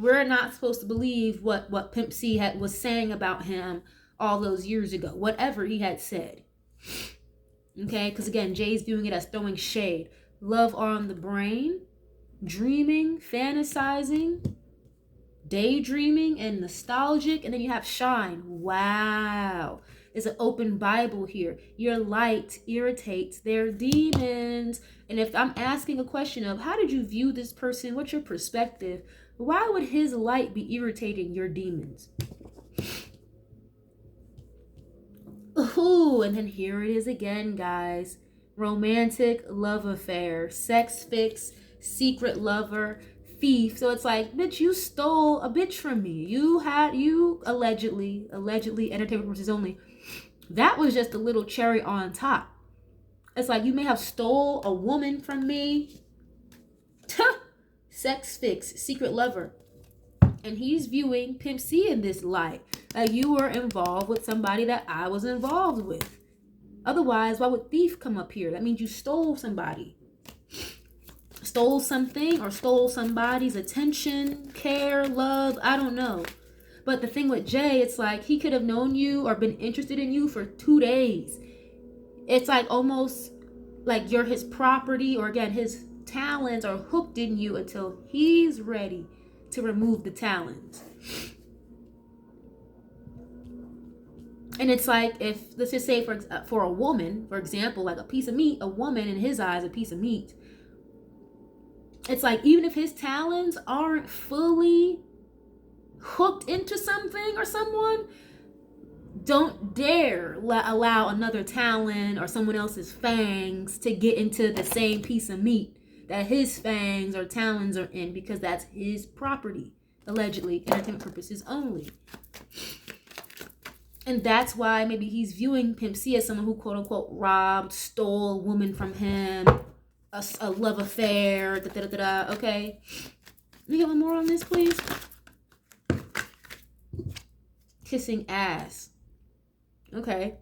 we're not supposed to believe what Pimp-C was saying about him all those years ago, whatever he had said. Okay, because again, Jay's viewing it as throwing shade. Love on the brain, dreaming, fantasizing, daydreaming, and nostalgic. And then you have shine. Wow. There's an open Bible here. Your light irritates their demons. And if I'm asking a question of how did you view this person, what's your perspective, why would his light be irritating your demons? Ooh, and then here it is again, guys. Romantic love affair, sex fix, secret lover, thief. So it's like, bitch, you stole a bitch from me. You allegedly, entertainment purposes only. That was just a little cherry on top. It's like, you may have stole a woman from me. Sex fix, secret lover. And he's viewing Pimp-C in this light. That you were involved with somebody that I was involved with. Otherwise, why would thief come up here? That means you stole somebody. Stole something or stole somebody's attention, care, love, I don't know. But the thing with Jay, it's like he could have known you or been interested in you for 2 days. It's like almost like you're his property, or again, his talons are hooked in you until he's ready to remove the talons. And it's like, if, let's just say for a woman, for example, like a piece of meat, a woman in his eyes, a piece of meat. It's like, even if his talons aren't fully hooked into something or someone, don't dare allow another talon or someone else's fangs to get into the same piece of meat that his fangs or talons are in, because that's his property, allegedly, entertainment purposes only. And that's why maybe he's viewing Pimp-C as someone who, quote unquote, robbed, stole a woman from him, a love affair, okay? Let me get one more on this, please. Kissing ass. Okay.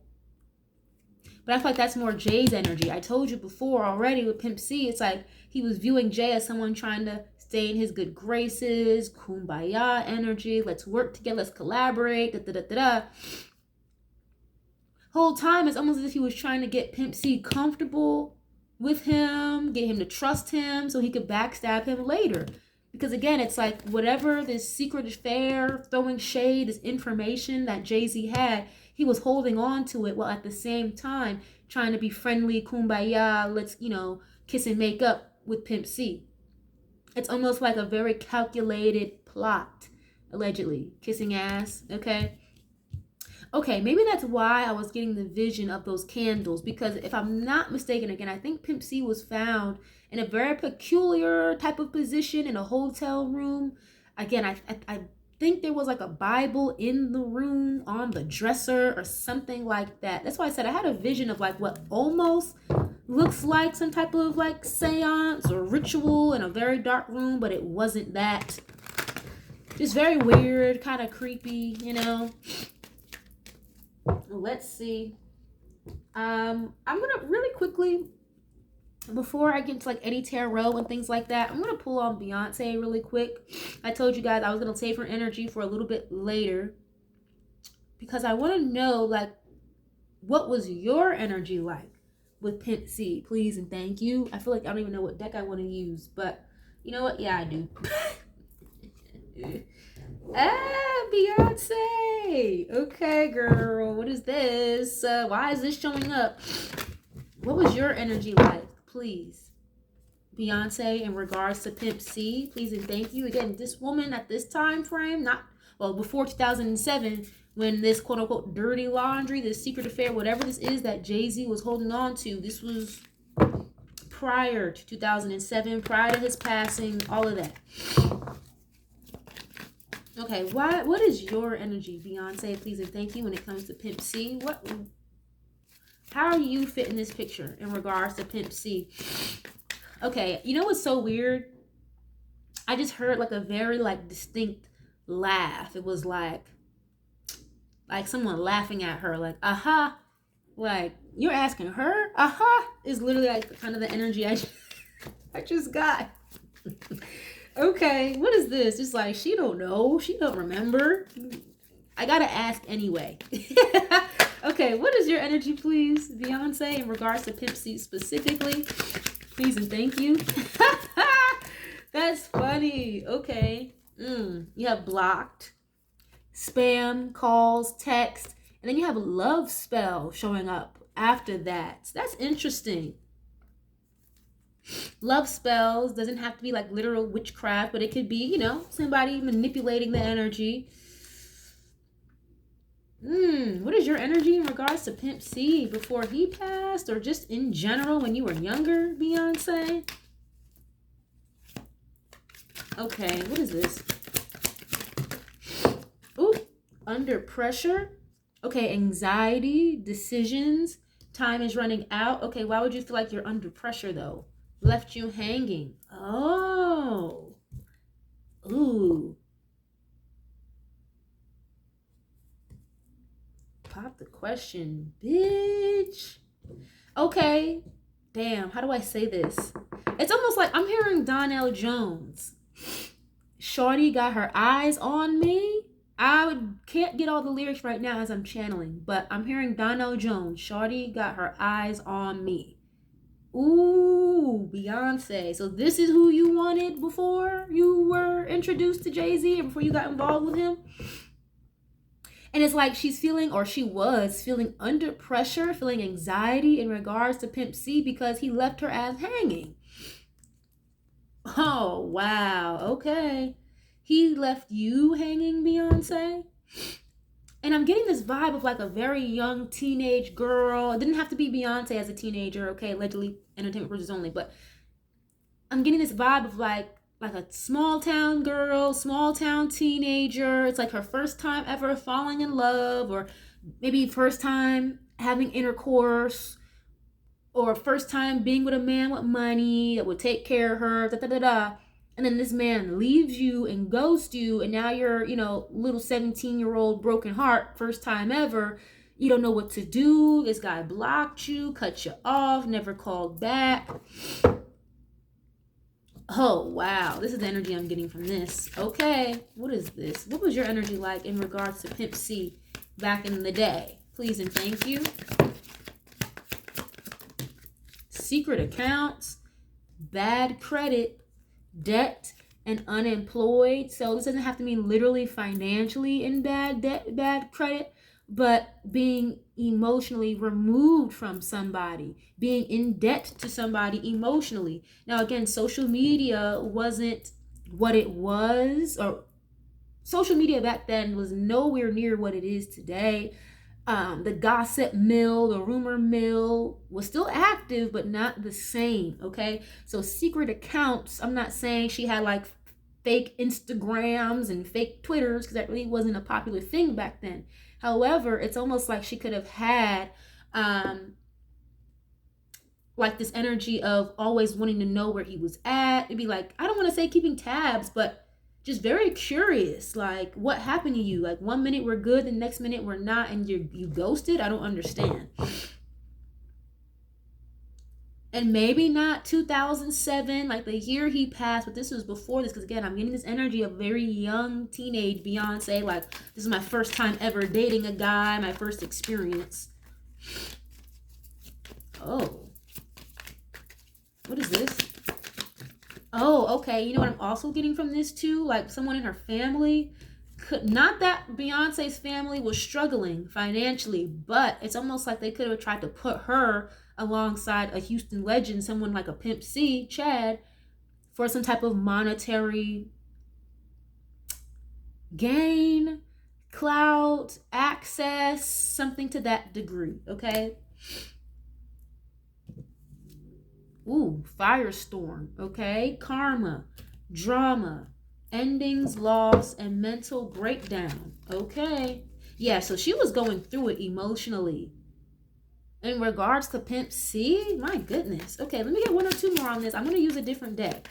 But I feel like that's more Jay's energy. I told you before already with Pimp-C, it's like he was viewing Jay as someone trying to stay in his good graces, kumbaya energy, let's work together, let's collaborate, Whole time, it's almost as if he was trying to get Pimp-C comfortable with him, get him to trust him so he could backstab him later. Because again, it's like whatever this secret affair, throwing shade, this information that Jay-Z had, he was holding on to it while at the same time trying to be friendly, kumbaya, let's, kiss and make up with Pimp-C. It's almost like a very calculated plot, allegedly. Kissing ass, okay? Okay, maybe that's why I was getting the vision of those candles, because if I'm not mistaken, again, I think Pimp-C was found in a very peculiar type of position in a hotel room. Again, I think there was like a Bible in the room on the dresser or something like that. That's why I said I had a vision of like what almost looks like some type of like seance or ritual in a very dark room, but it wasn't that. Just very weird, kind of creepy, Let's see. I'm gonna really quickly, before I get into like Eddie Tarot and things like that, I'm gonna pull on Beyoncé really quick. I told you guys I was gonna save her energy for a little bit later, because I want to know, like, what was your energy like with Pimp-C? Please and thank you. I feel like I don't even know what deck I want to use, but you know what? Yeah, I do. Beyonce. Okay, girl. What is this? Why is this showing up? What was your energy like, please? Beyoncé, in regards to Pimp-C, please and thank you. Again, this woman at this time frame, before 2007, when this quote unquote dirty laundry, this secret affair, whatever this is that Jay-Z was holding on to, this was prior to 2007, prior to his passing, all of that. Okay, what is your energy, Beyoncé, please and thank you, when it comes to Pimp-C? How do you fit in this picture in regards to Pimp-C? Okay, you know what's so weird? I just heard like a very like distinct laugh. It was like someone laughing at her, like, aha. Like, you're asking her? Aha is literally like kind of the energy I just got. Okay, what is this? It's like, she don't know. She don't remember. I gotta ask anyway. Okay, what is your energy, please, Beyonce, in regards to Pimp-C specifically? Please and thank you. That's funny. Okay. You have blocked, spam, calls, text, and then you have a love spell showing up after that. That's interesting. Love spells doesn't have to be like literal witchcraft, but it could be, you know, somebody manipulating the energy. What is your energy in regards to Pimp-C before he passed, or just in general when you were younger, Beyonce? Okay, what is this? Ooh, under pressure. Okay, anxiety, decisions, time is running out. Okay, why would you feel like you're under pressure though? Left you hanging. Oh. Ooh. Pop the question, bitch. Okay. Damn, how do I say this? It's almost like I'm hearing Donnell Jones. Shorty got her eyes on me. I can't get all the lyrics right now as I'm channeling, but I'm hearing Donnell Jones. Shorty got her eyes on me. Ooh, Beyonce. So this is who you wanted before you were introduced to Jay-Z, or before you got involved with him? And it's like she's feeling, or she was feeling, under pressure, feeling anxiety in regards to Pimp-C because he left her ass hanging. Oh, wow. Okay. He left you hanging, Beyonce? And I'm getting this vibe of like a very young teenage girl. It didn't have to be Beyonce as a teenager, okay? Allegedly entertainment purposes only. But I'm getting this vibe of like a small town girl, small town teenager. It's like her first time ever falling in love, or maybe first time having intercourse, or first time being with a man with money that would take care of her, and then this man leaves you and ghosts you, and now you're, you know, little 17-year-old broken heart, first time ever. You don't know what to do. This guy blocked you, cut you off, never called back. Oh, wow. This is the energy I'm getting from this. Okay. What is this? What was your energy like in regards to Pimp-C back in the day? Please and thank you. Secret accounts, bad credit, debt, and unemployed. So this doesn't have to mean literally financially in bad debt, bad credit, but being emotionally removed from somebody, being in debt to somebody emotionally. Now, again, social media wasn't what it was, or social media back then was nowhere near what it is today. The gossip mill, the rumor mill was still active, but not the same, okay? So secret accounts, I'm not saying she had like fake Instagrams and fake Twitters, because that really wasn't a popular thing back then. However, it's almost like she could have had like this energy of always wanting to know where he was at. It'd be like, I don't want to say keeping tabs, but just very curious, like what happened to you? Like 1 minute we're good, the next minute we're not, and you ghosted. I don't understand. And maybe not 2007, like the year he passed, but this was before this, because again, I'm getting this energy of very young teenage Beyonce, like this is my first time ever dating a guy, my first experience. Oh, what is this? Oh, okay. You know what I'm also getting from this too? Like someone in her family. Not that Beyonce's family was struggling financially, but it's almost like they could have tried to put her alongside a Houston legend, someone like a Pimp-C, Chad, for some type of monetary gain, clout, access, something to that degree, okay? Ooh, firestorm, okay? Karma, drama, endings, loss, and mental breakdown, okay? Yeah, so she was going through it emotionally. In regards to Pimp-C, my goodness. Okay, let me get one or two more on this. I'm going to use a different deck.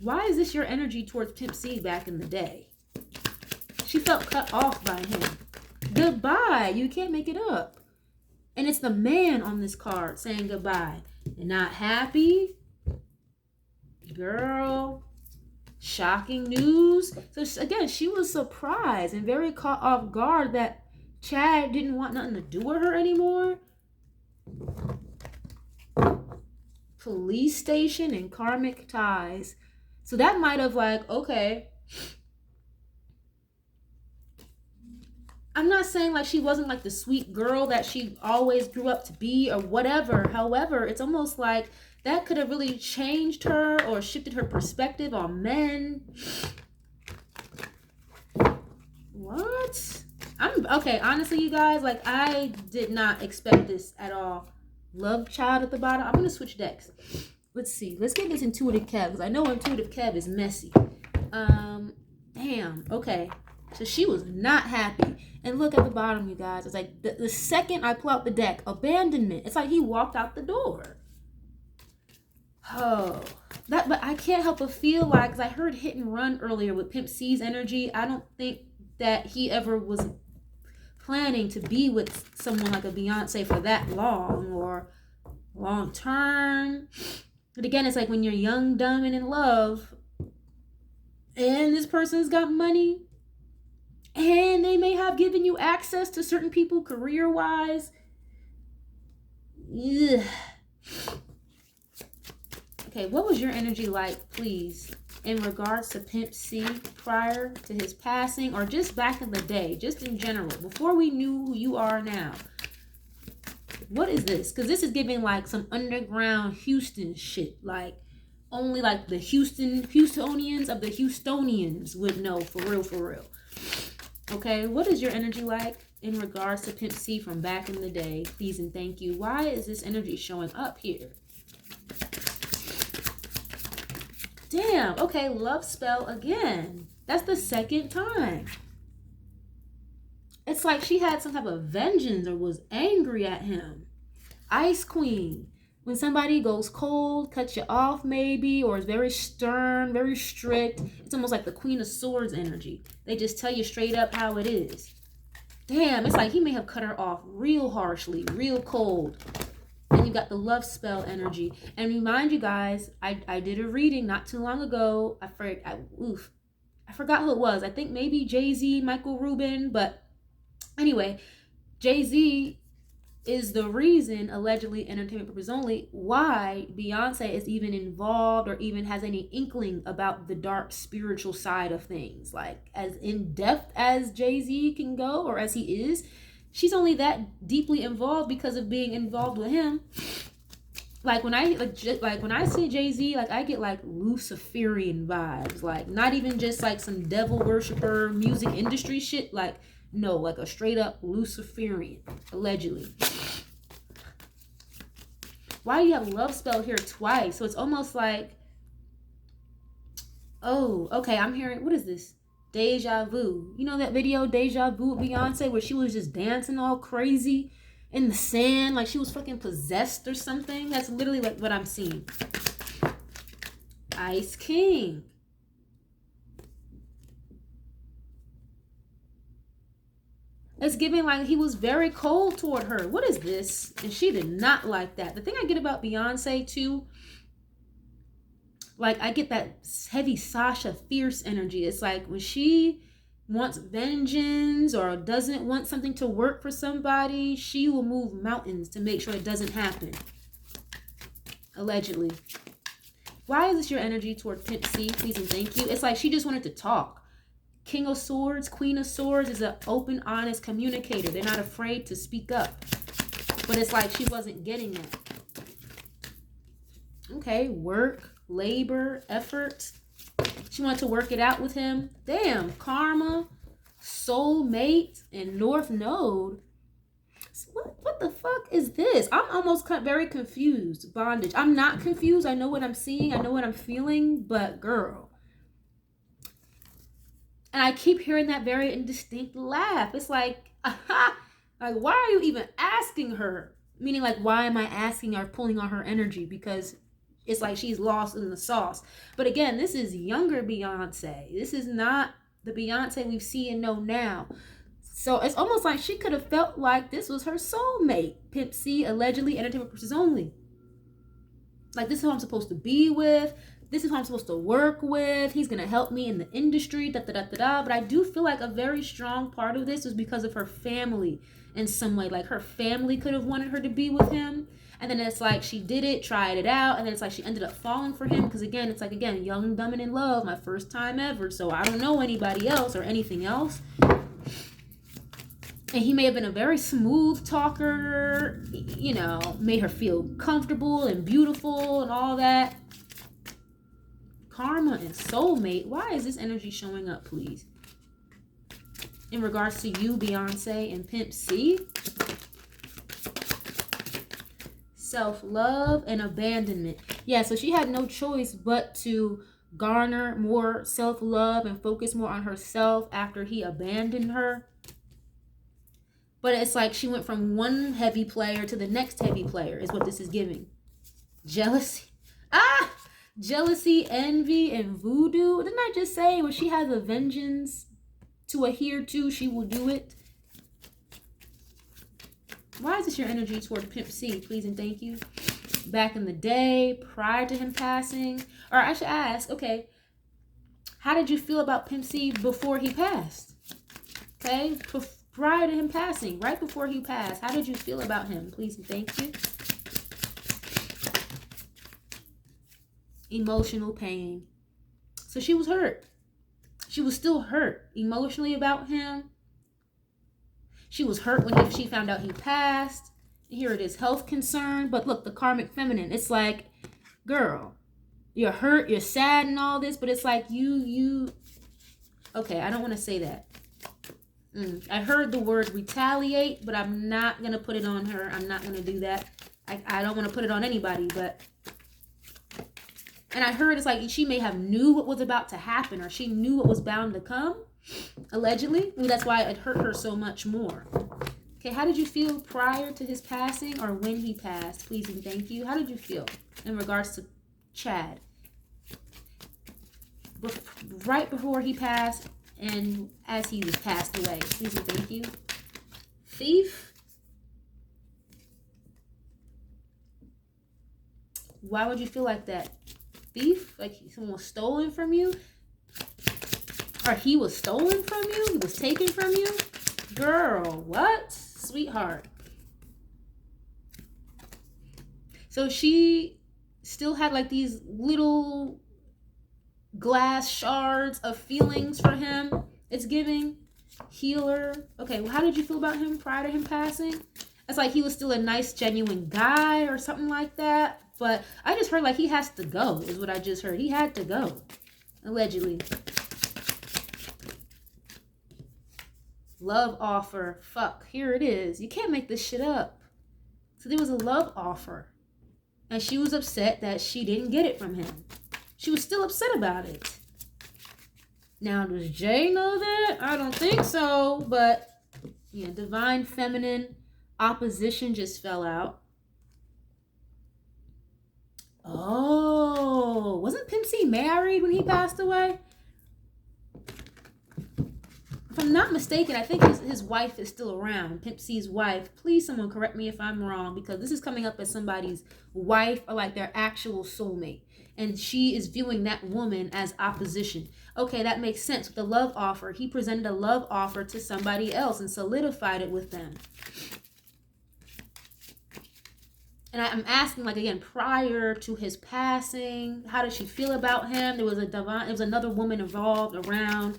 Why is this your energy towards Pimp-C back in the day? She felt cut off by him. Goodbye. You can't make it up. And it's the man on this card saying goodbye. You're not happy? Girl, shocking news. So again, she was surprised and very caught off guard that Chad didn't want nothing to do with her anymore. Police station and karmic ties. So that might have like, okay, I'm not saying like she wasn't like the sweet girl that she always grew up to be or whatever. However, it's almost like that could have really changed her or shifted her perspective on men. What? I'm okay, honestly, you guys, like I did not expect this at all. Love child at the bottom. I'm gonna switch decks. Let's see. Let's get this intuitive Kev, because I know intuitive Kev is messy. Damn. Okay. So she was not happy. And look at the bottom, you guys. It's like the second I pull out the deck, abandonment. It's like he walked out the door. Oh, but I can't help but feel like, because I heard hit and run earlier with Pimp-C's energy. I don't think that he ever was planning to be with someone like a Beyoncé for that long or long term. But again, it's like when you're young, dumb, and in love, and this person's got money, and they may have given you access to certain people career-wise. Ugh. Okay, what was your energy like, please, in regards to Pimp-C prior to his passing, or just back in the day, just in general, before we knew who you are now? What is this? Because this is giving like some underground Houston shit, like only like the Houstonians of the Houstonians would know, for real. Okay, what is your energy like in regards to Pimp-C from back in the day? Please and thank you. Why is this energy showing up here? Damn, okay, love spell again. That's the second time. It's like she had some type of vengeance or was angry at him. Ice Queen. When somebody goes cold, cuts you off maybe, or is very stern, very strict, it's almost like the Queen of Swords energy. They just tell you straight up how it is. Damn, it's like he may have cut her off real harshly, real cold. And you got the love spell energy. And remind you guys, I did a reading not too long ago. I forgot who it was. I think maybe Jay-Z, Michael Rubin. But anyway, Jay-Z is the reason, allegedly entertainment purpose only, why Beyonce is even involved or even has any inkling about the dark spiritual side of things. Like as in depth as Jay-Z can go, or as he is, she's only that deeply involved because of being involved with him. Like when I when I see Jay-Z, like I get like Luciferian vibes, like not even just like some devil worshiper music industry shit, like no, like a straight up Luciferian, allegedly. Why do you have love spell here twice? So it's almost like, oh, okay, I'm hearing, what is this? Deja Vu. You know that video, Deja Vu with Beyonce, where she was just dancing all crazy in the sand, like she was fucking possessed or something? That's literally like what I'm seeing. Ice King. It's giving like he was very cold toward her. What is this? And she did not like that. The thing I get about Beyonce too, like I get that heavy Sasha fierce energy. It's like when she wants vengeance or doesn't want something to work for somebody, she will move mountains to make sure it doesn't happen. Allegedly. Why is this your energy toward Pimp-C? Please and thank you. It's like she just wanted to talk. King of Swords, Queen of Swords is an open, honest communicator. They're not afraid to speak up. But it's like she wasn't getting that. Okay, work, labor, effort. She wanted to work it out with him. Damn, karma, soulmate, and North Node. What the fuck is this? I'm almost very confused. Bondage. I'm not confused. I know what I'm seeing. I know what I'm feeling. But girl. And I keep hearing that very indistinct laugh. It's like, aha, like, why are you even asking her? Meaning, like, why am I asking her, pulling on her energy? Because it's like she's lost in the sauce. But again, this is younger Beyonce. This is not the Beyonce we see and know now. So it's almost like she could have felt like this was her soulmate. Pimp-C, allegedly, entertainment purposes only. Like, this is who I'm supposed to be with. this is who I'm supposed to work with. He's going to help me in the industry, da da da da da. But I do feel like a very strong part of this was because of her family in some way. Like her family could have wanted her to be with him. And then it's like she did it, tried it out, and then it's like she ended up falling for him. Because again, it's like, again, young, dumb, and in love, my first time ever. So I don't know anybody else or anything else. And he may have been a very smooth talker, you know, made her feel comfortable and beautiful and all that. Karma and soulmate. Why is this energy showing up, please? In regards to you, Beyonce, and Pimp-C. Self-love and abandonment. Yeah, so she had no choice but to garner more self-love and focus more on herself after he abandoned her. But it's like she went from one heavy player to the next heavy player is what this is giving. Jealousy. Jealousy, envy, and voodoo. Didn't I just say when she has a vengeance to adhere to, she will do it? Why is this your energy toward Pimp-C? Please and thank you. Back in the day, prior to him passing. Or I should ask, okay, how did you feel about Pimp-C before he passed? Okay, prior to him passing, right before he passed, how did you feel about him? Please and thank you. Emotional pain. So she was hurt. She was still hurt emotionally about him. She was hurt when she found out he passed. Here it is, health concern. But look, the karmic feminine. It's like, girl, you're hurt, you're sad and all this, but it's like you. Okay, I don't want to say that. I heard the word retaliate, but I'm not going to put it on her. I'm not going to do that. I don't want to put it on anybody, but. And I heard it's like she may have knew what was about to happen, or she knew what was bound to come. Allegedly. Well, that's why it hurt her so much more. Okay, how did you feel prior to his passing or when he passed? Please and thank you. How did you feel in regards to Chad? Right before he passed and as he was passed away. Please and thank you. Thief. Why would you feel like that? Thief? Like someone was stolen from you? Or he was stolen from you? He was taken from you? Girl, what? Sweetheart. So she still had like these little glass shards of feelings for him. It's giving healer. Okay, well, how did you feel about him prior to him passing? It's like he was still a nice, genuine guy or something like that. But I just heard like he has to go is what I just heard. He had to go. Allegedly. Love offer. Fuck. Here it is. You can't make this shit up. So there was a love offer. And she was upset that she didn't get it from him. She was still upset about it. Now, does Jay know that? I don't think so. But, yeah, divine feminine opposition just fell out. Oh, wasn't Pimp-C married when he passed away? If I'm not mistaken, I think his wife is still around. Pimp-C's wife. Please, someone correct me if I'm wrong, because this is coming up as somebody's wife or like their actual soulmate. And she is viewing that woman as opposition. Okay, that makes sense. With the love offer, he presented a love offer to somebody else and solidified it with them. And I'm asking, like, again, prior to his passing, how did she feel about him? There was another woman involved around.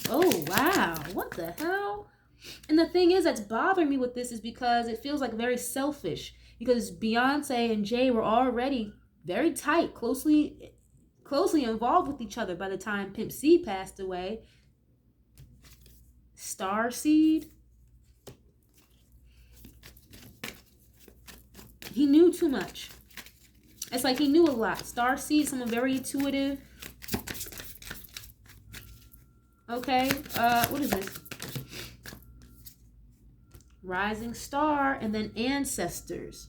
Oh, wow. What the hell? And the thing is that's bothering me with this is because it feels like very selfish. Because Beyonce and Jay were already very tight, closely involved with each other by the time Pimp-C passed away. Starseed. He knew too much. It's like he knew a lot. Starseed, someone very intuitive. Okay, what is this? Rising star and then ancestors.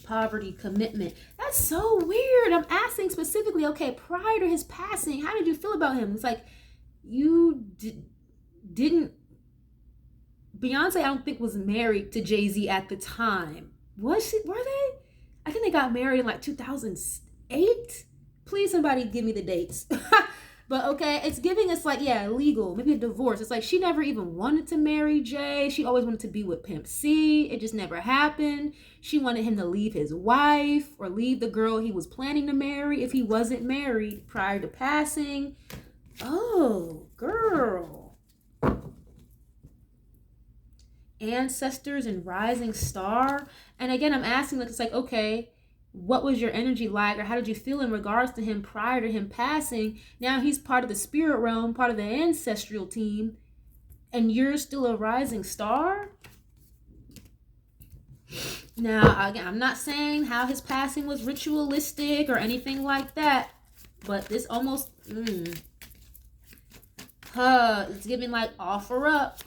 Poverty, commitment. That's so weird. I'm asking specifically, okay, prior to his passing, how did you feel about him? It's like you didn't. Beyonce, I don't think, was married to Jay-Z at the time. Was she? Were they? I think they got married in like 2008. Please, somebody give me the dates. But okay, it's giving us like, yeah, legal, maybe a divorce. It's like she never even wanted to marry Jay. She always wanted to be with Pimp-C. It just never happened. She wanted him to leave his wife or leave the girl he was planning to marry if he wasn't married prior to passing. Oh, girl. Ancestors and rising star. And again, I'm asking, like, it's like, okay, what was your energy like, or how did you feel in regards to him prior to him passing? Now he's part of the spirit realm, part of the ancestral team, and you're still a rising star? Now, again, I'm not saying how his passing was ritualistic or anything like that, but this almost, it's giving like offer up.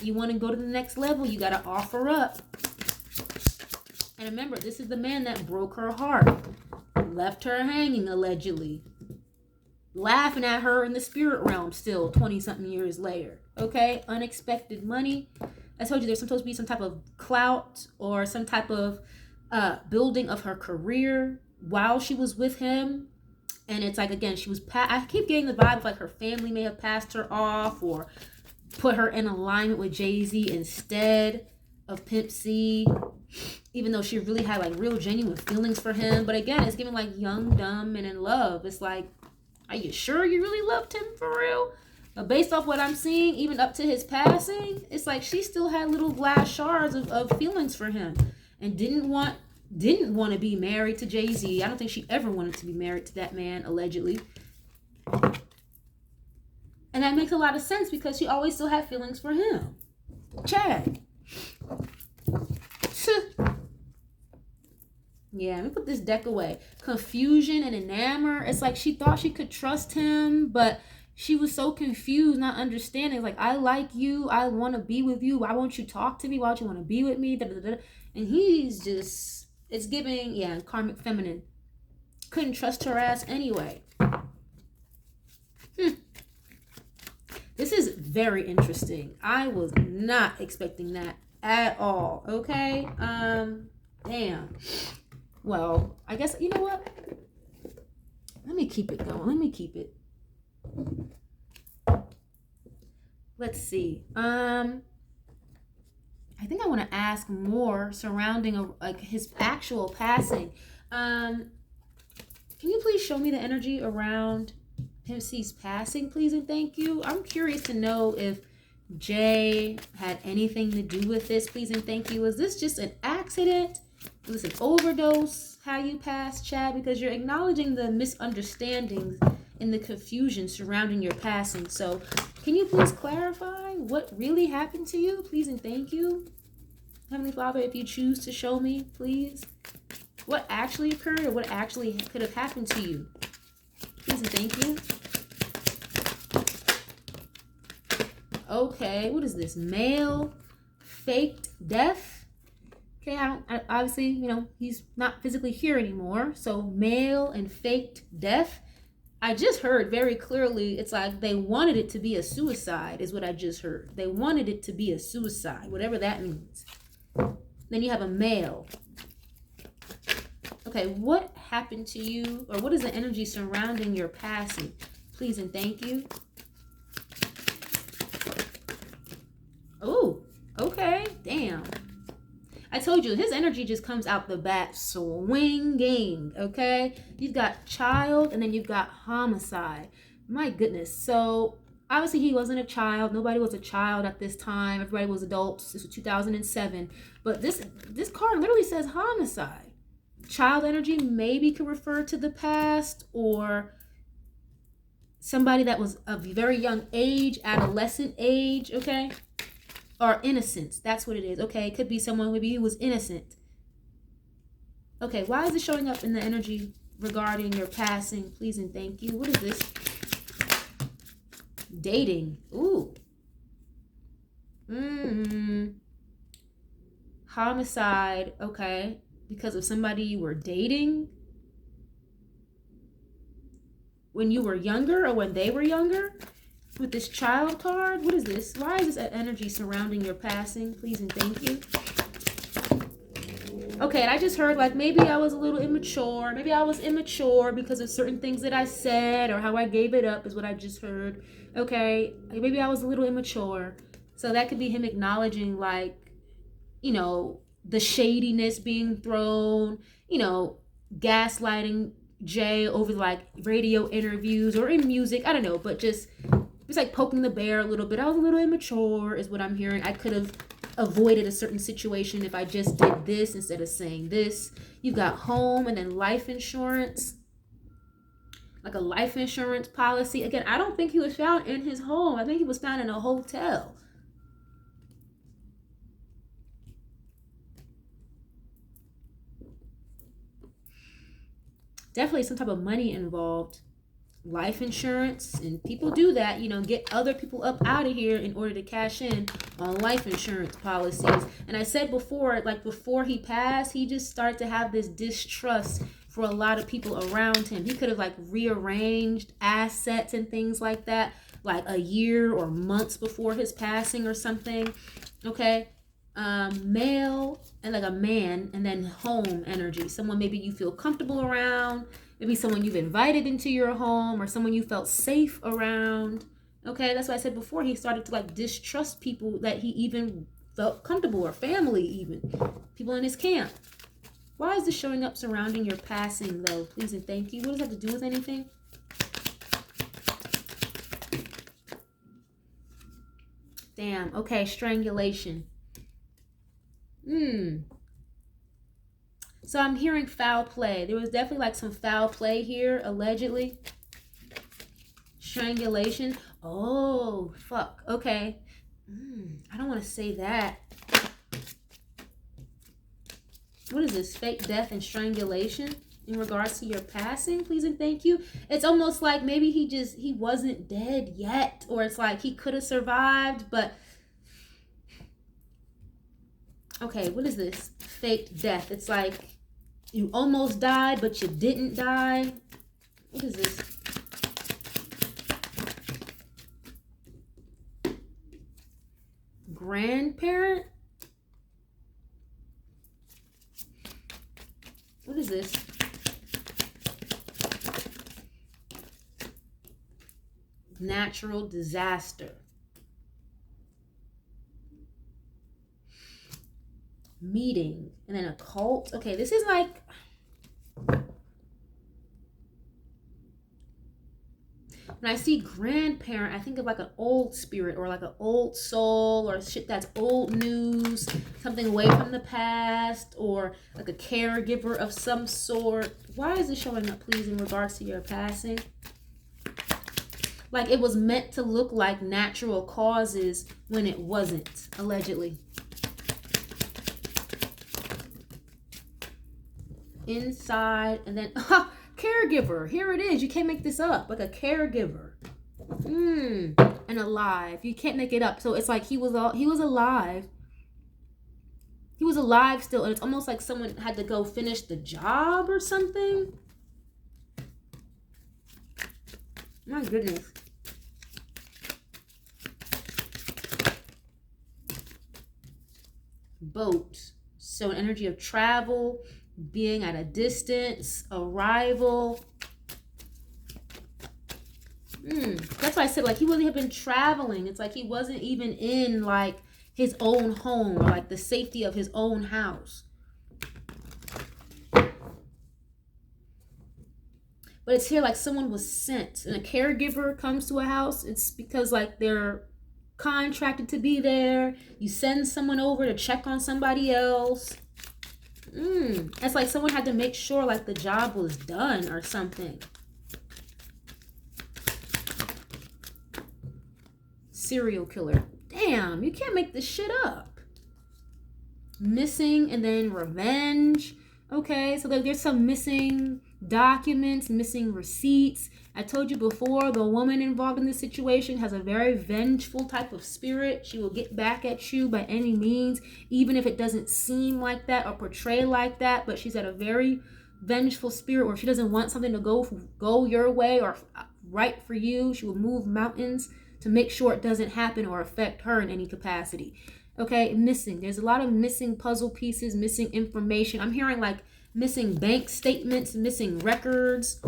You want to go to the next level, you got to offer up. And remember, this is the man that broke her heart, left her hanging allegedly, laughing at her in the spirit realm still 20-something years later. Okay, unexpected money. I told you there's supposed to be some type of clout or some type of building of her career while she was with him. And it's like, again, she was, I keep getting the vibe of like her family may have passed her off or put her in alignment with Jay-Z instead of Pimp-C, even though she really had like real genuine feelings for him. But again, it's giving like young, dumb, and in love. It's like, are you sure you really loved him for real? But based off what I'm seeing, even up to his passing, it's like she still had little glass shards of feelings for him and didn't want to be married to Jay-Z. I don't think she ever wanted to be married to that man, allegedly. And that makes a lot of sense because she always still had feelings for him. Chad. Yeah, let me put this deck away. Confusion and enamor. It's like she thought she could trust him, but she was so confused, not understanding. Like, I like you. I want to be with you. Why won't you talk to me? Why don't you want to be with me? Da, da, da. And he's just, it's giving, yeah, karmic feminine. Couldn't trust her ass anyway. This is very interesting. I was not expecting that at all. Okay. Damn. Well, I guess, you know what? Let me keep it going. Let me keep it. Let's see. I think I want to ask more surrounding like his actual passing. Can you please show me the energy around Pimp-C's passing, please and thank you? I'm curious to know if Jay had anything to do with this, please and thank you. Was this just an accident? Was this an overdose? How you passed, Chad? Because you're acknowledging the misunderstandings and the confusion surrounding your passing. So can you please clarify what really happened to you, please and thank you? Heavenly Father, if you choose to show me, please. What actually occurred or what actually could have happened to you? Please and thank you. Okay, what is this? Male faked death. Okay, obviously, you know, he's not physically here anymore. So male and faked death. I just heard very clearly, it's like they wanted it to be a suicide is what I just heard. They wanted it to be a suicide, whatever that means. Then you have a male. Okay, what happened to you, or what is the energy surrounding your passing? Please and thank you. Oh, okay, damn. I told you, his energy just comes out the bat swinging, okay? You've got child, and then you've got homicide. My goodness. So, obviously, he wasn't a child. Nobody was a child at this time. Everybody was adults. This was 2007. But this card literally says homicide. Child energy maybe could refer to the past, or somebody that was of very young age, adolescent age, okay? Or innocence. That's what it is. Okay, it could be someone maybe who was innocent. Okay, why is it showing up in the energy regarding your passing? Please and thank you. What is this? Dating. Ooh. Homicide. Okay. Because of somebody you were dating when you were younger or when they were younger? With this child card, what is this? Why is this energy surrounding your passing? Please and thank you. Okay, and I just heard like maybe I was a little immature. Maybe I was immature because of certain things that I said or how I gave it up is what I just heard. Okay, like maybe I was a little immature. So that could be him acknowledging like, you know, the shadiness being thrown, you know, gaslighting Jay over like radio interviews or in music. I don't know, but just it's like poking the bear a little bit. I was a little immature is what I'm hearing. I could have avoided a certain situation if I just did this instead of saying this. You've got home and then life insurance. Like a life insurance policy. Again, I don't think he was found in his home. I think he was found in a hotel. Definitely some type of money involved. Life insurance, and people do that, you know, get other people up out of here in order to cash in on life insurance policies. And I said before, like before he passed, he just started to have this distrust for a lot of people around him. He could have like rearranged assets and things like that, like a year or months before his passing or something. Okay. Male and like a man, and then home energy. Someone maybe you feel comfortable around, maybe someone you've invited into your home or someone you felt safe around. Okay, that's why I said before he started to like distrust people that he even felt comfortable, or family even, people in his camp. Why is this showing up surrounding your passing though? Please and thank you. What does that have to do with anything? Damn. Okay, strangulation. So I'm hearing foul play. There was definitely like some foul play here, allegedly. Strangulation. Oh, fuck. Okay. I don't want to say that. What is this? Fake death and strangulation in regards to your passing? Please and thank you. It's almost like maybe he wasn't dead yet. Or it's like he could have survived, but... Okay, what is this? Fake death. It's like you almost died, but you didn't die. What is this? Grandparent? What is this? Natural disaster. Meeting, and then a cult. Okay, this is like, when I see grandparent, I think of like an old spirit or like an old soul or shit that's old news, something away from the past, or like a caregiver of some sort. Why is it showing up, please, in regards to your passing? Like it was meant to look like natural causes when it wasn't, allegedly. Inside, and then caregiver. Here it is. You can't make this up. Like a caregiver. And alive. You can't make it up. So it's like he was alive. He was alive still, and it's almost like someone had to go finish the job or something. My goodness. Boat. So an energy of travel, being at a distance, arrival. That's why I said like he wouldn't have been traveling. It's like he wasn't even in like his own home or like the safety of his own house. But it's here like someone was sent, and a caregiver comes to a house. It's because like they're contracted to be there. You send someone over to check on somebody else. It's like someone had to make sure like the job was done or something. Serial killer. Damn, you can't make this shit up. Missing, and then revenge. Okay, so there's some missing documents, missing receipts. I told you before, the woman involved in this situation has a very vengeful type of spirit. She will get back at you by any means, even if it doesn't seem like that or portray like that. But she's got a very vengeful spirit, or if she doesn't want something to go your way or right for you, she will move mountains to make sure it doesn't happen or affect her in any capacity. Okay, missing. There's a lot of missing puzzle pieces, missing information. I'm hearing like missing bank statements, missing records,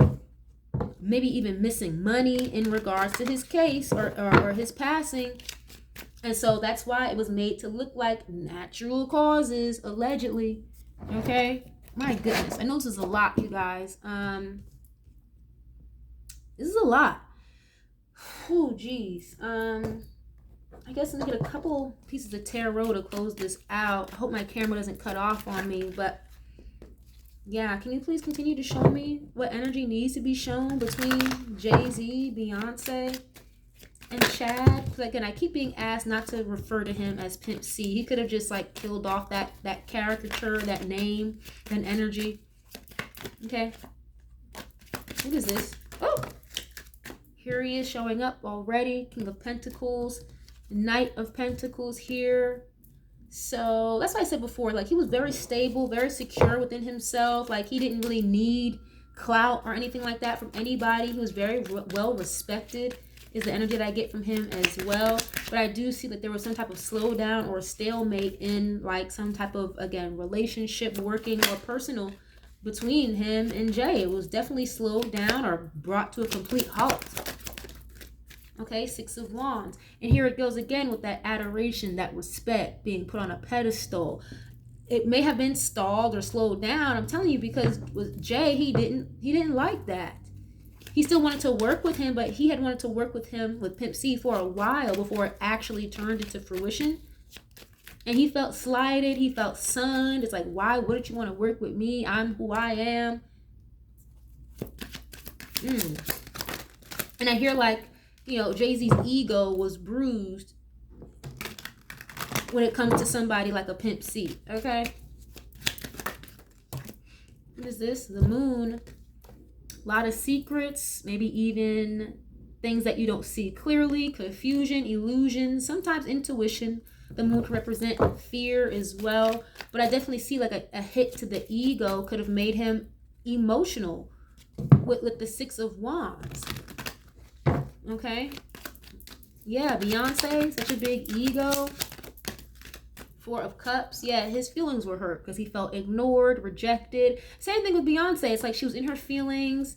maybe even missing money in regards to his case or his passing. And so that's why it was made to look like natural causes, allegedly. Okay? My goodness. I know this is a lot, you guys. This is a lot. Oh, geez. I guess I'm gonna get a couple pieces of tarot to close this out. I hope my camera doesn't cut off on me, but yeah, can you please continue to show me what energy needs to be shown between Jay-Z, Beyonce, and Chad? Because again, I keep being asked not to refer to him as Pimp-C. He could have just like killed off that caricature, that name, that energy. Okay. What is this? Oh! Here he is showing up already. King of Pentacles. Knight of Pentacles here. So that's why I said before, like he was very stable, very secure within himself. Like he didn't really need clout or anything like that from anybody. He was very well respected is the energy that I get from him as well. But I do see that there was some type of slowdown or stalemate in like some type of, again, relationship, working or personal between him and Jay. It was definitely slowed down or brought to a complete halt. Okay, Six of Wands. And here it goes again with that adoration, that respect, being put on a pedestal. It may have been stalled or slowed down, I'm telling you, because with Jay, he didn't like that. He still wanted to work with him, but he had wanted to work with him, with Pimp-C, for a while before it actually turned into fruition. And he felt slighted, he felt sunned. It's like, why wouldn't you want to work with me? I'm who I am. And I hear like, you know, Jay-Z's ego was bruised when it comes to somebody like a Pimp-C, okay? What is this? The Moon. A lot of secrets, maybe even things that you don't see clearly, confusion, illusion, sometimes intuition. The Moon can represent fear as well. But I definitely see like a hit to the ego could have made him emotional with the Six of Wands. Okay, yeah, Beyonce, such a big ego. Four of Cups, yeah, his feelings were hurt because he felt ignored, rejected. Same thing with Beyonce. It's like she was in her feelings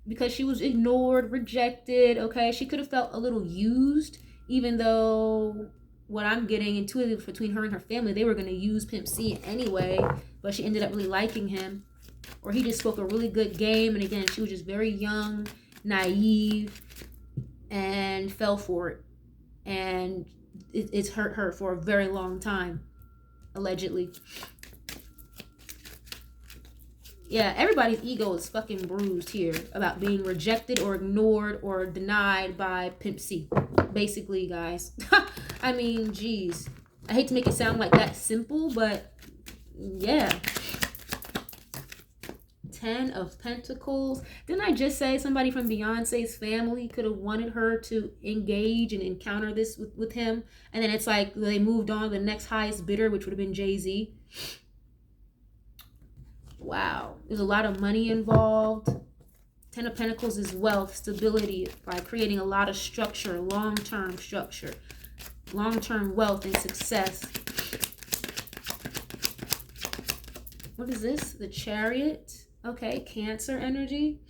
because she was ignored, rejected. Okay, she could have felt a little used, even though what I'm getting intuitively between her and her family, they were going to use Pimp-C anyway, but she ended up really liking him, or he just spoke a really good game. And again, she was just very young, naive, and fell for it, and it's hurt her for a very long time, allegedly. Yeah, everybody's ego is fucking bruised here about being rejected or ignored or denied by Pimp-C, basically, guys. I mean, geez, I hate to make it sound like that simple, but yeah. Ten of Pentacles. Didn't I just say somebody from Beyonce's family could have wanted her to engage and encounter this with him? And then it's like they moved on to the next highest bidder, which would have been Jay-Z. Wow. There's a lot of money involved. Ten of Pentacles is wealth, stability, by creating a lot of structure, long-term structure, long-term wealth and success. What is this? The Chariot. Okay, Cancer energy.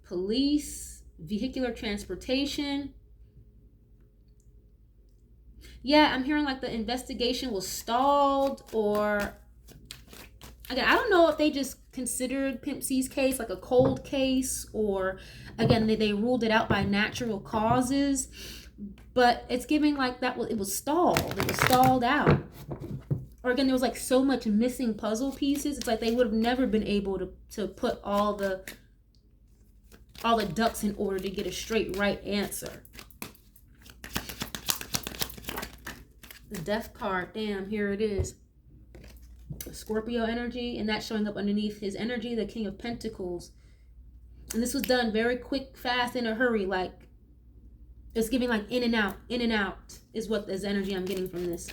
Police, vehicular transportation. Yeah, I'm hearing like the investigation was stalled, or again, I don't know if they just considered Pimp-C's case like a cold case, or again, they ruled it out by natural causes, but it's giving like that it was stalled. It was stalled out. Or again, there was like so much missing puzzle pieces. It's like they would have never been able to put all the ducks in order to get a straight right answer. The Death card, damn, here it is. Scorpio energy, and that's showing up underneath his energy, the King of Pentacles. And this was done very quick, fast, in a hurry. Like it's giving like in and out is what this energy I'm getting from this.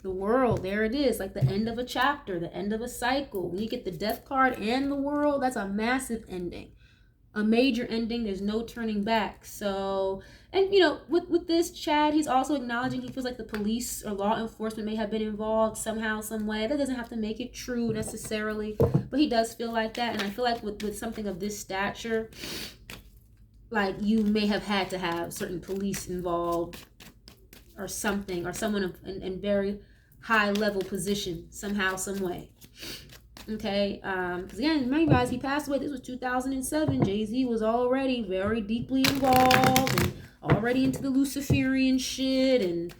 The World, there it is, like the end of a chapter, the end of a cycle. When you get the Death card and the World, that's a massive ending, a major ending. There's no turning back. So, and with this Chad, he's also acknowledging he feels like the police or law enforcement may have been involved somehow, some way. That doesn't have to make it true necessarily, but he does feel like that. And I feel like with something of this stature, like you may have had to have certain police involved or something, or someone in very high level position somehow, some way. Okay, because again, remember guys, he passed away. This was 2007. Jay-Z was already very deeply involved and already into the Luciferian shit and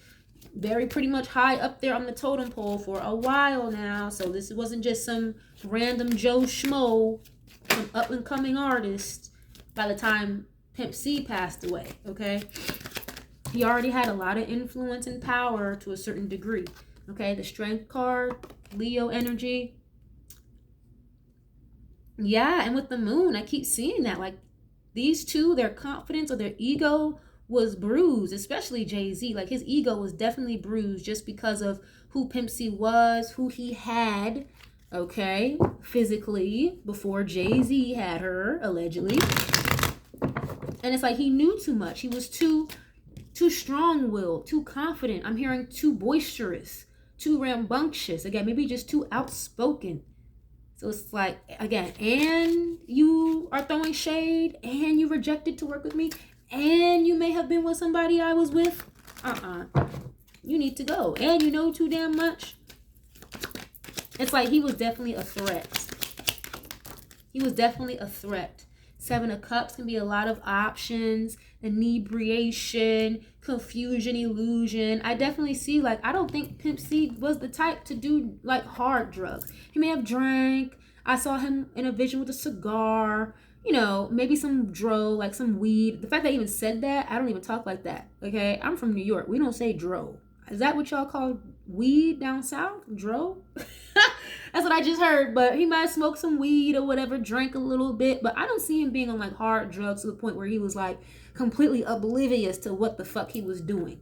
very pretty much high up there on the totem pole for a while now. So this wasn't just some random Joe Schmo, some up and coming artist by the time Pimp-C passed away. Okay, he already had a lot of influence and power to a certain degree. Okay, the Strength card, Leo energy. Yeah, and with the Moon, I keep seeing that. Like, these two, their confidence or their ego was bruised, especially Jay-Z. Like, his ego was definitely bruised just because of who Pimp-C was, who he had, okay, physically, before Jay-Z had her, allegedly. And it's like he knew too much. He was too strong-willed, too confident. I'm hearing too boisterous, too rambunctious. Again, maybe just too outspoken. So it's like, again, and you are throwing shade, and you rejected to work with me, and you may have been with somebody I was with. You need to go. And you know too damn much. It's like he was definitely a threat. He was definitely a threat. Seven of Cups can be a lot of options, inebriation, confusion, illusion. I definitely see, like, I don't think Pimp-C was the type to do, like, hard drugs. He may have drank. I saw him in a vision with a cigar, maybe some dro, like some weed. The fact that I even said that, I don't even talk like that, okay? I'm from New York. We don't say dro. Is that what y'all call weed down south? Dro? That's what I just heard. But he might smoke some weed or whatever, drank a little bit. But I don't see him being on like hard drugs to the point where he was like completely oblivious to what the fuck he was doing.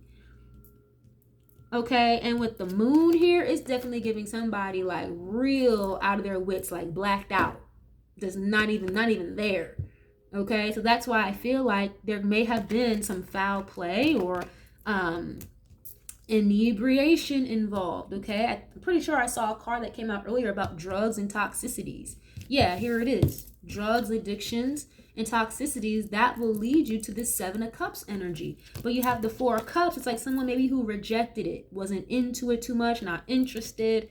Okay, and with the Moon here, it's definitely giving somebody like real out of their wits, like blacked out. That's not even there. Okay, so that's why I feel like there may have been some foul play or inebriation involved. Okay, I'm pretty sure I saw a card that came out earlier about drugs and toxicities. Yeah, here it is. Drugs, addictions, and toxicities that will lead you to this Seven of Cups energy. But you have the Four of Cups. It's like someone maybe who rejected it, wasn't into it too much, not interested.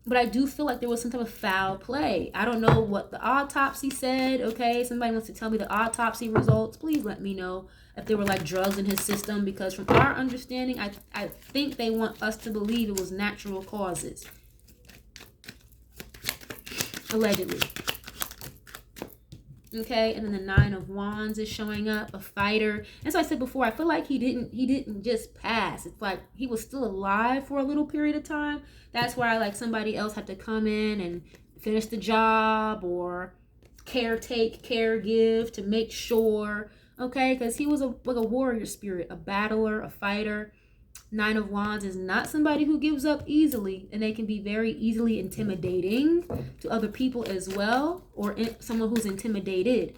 But I do feel like there was some type of foul play. I don't know what the autopsy said. Okay, somebody wants to tell me the autopsy results. Please let me know if there were like drugs in his system, because from our understanding, I think they want us to believe it was natural causes. Allegedly. Okay, and then the Nine of Wands is showing up, a fighter. As I said before, I feel like he didn't just pass. It's like he was still alive for a little period of time. That's why like somebody else had to come in and finish the job or caregive to make sure. Okay, because he was like a warrior spirit, a battler, a fighter. Nine of Wands is not somebody who gives up easily, and they can be very easily intimidating to other people as well, or someone who's intimidated.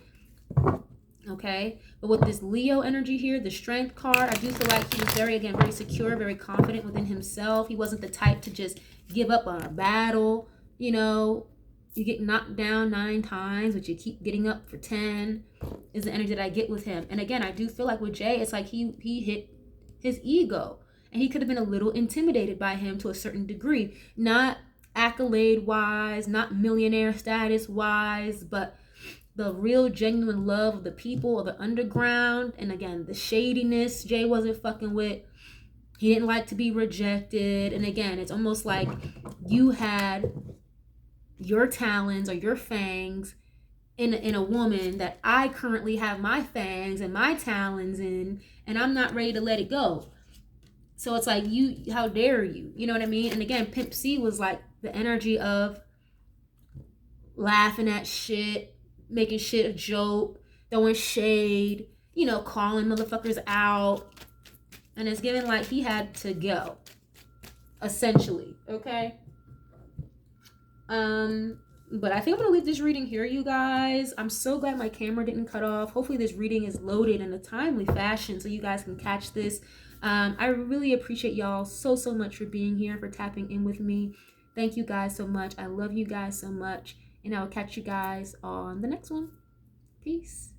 Okay, but with this Leo energy here, the Strength card, I do feel like he was very secure, very confident within himself. He wasn't the type to just give up on a battle. You get knocked down 9 times, but you keep getting up for 10 is the energy that I get with him. And again, I do feel like with Jay, it's like he hit his ego. And he could have been a little intimidated by him to a certain degree. Not accolade-wise, not millionaire status-wise, but the real genuine love of the people of the underground. And again, the shadiness Jay wasn't fucking with. He didn't like to be rejected. And again, it's almost like you had your talons or your fangs in a woman that I currently have my fangs and my talons in, and I'm not ready to let it go. So it's like, how dare you? You know what I mean? And again, Pimp-C was like the energy of laughing at shit, making shit a joke, throwing shade, calling motherfuckers out. And it's given like he had to go, essentially, okay? But I think I'm gonna leave this reading here, you guys. I'm so glad my camera didn't cut off. Hopefully this reading is loaded in a timely fashion so you guys can catch this. I really appreciate y'all so much for being here, for tapping in with me. Thank you guys so much. I love you guys so much, and I will catch you guys on the next one. Peace.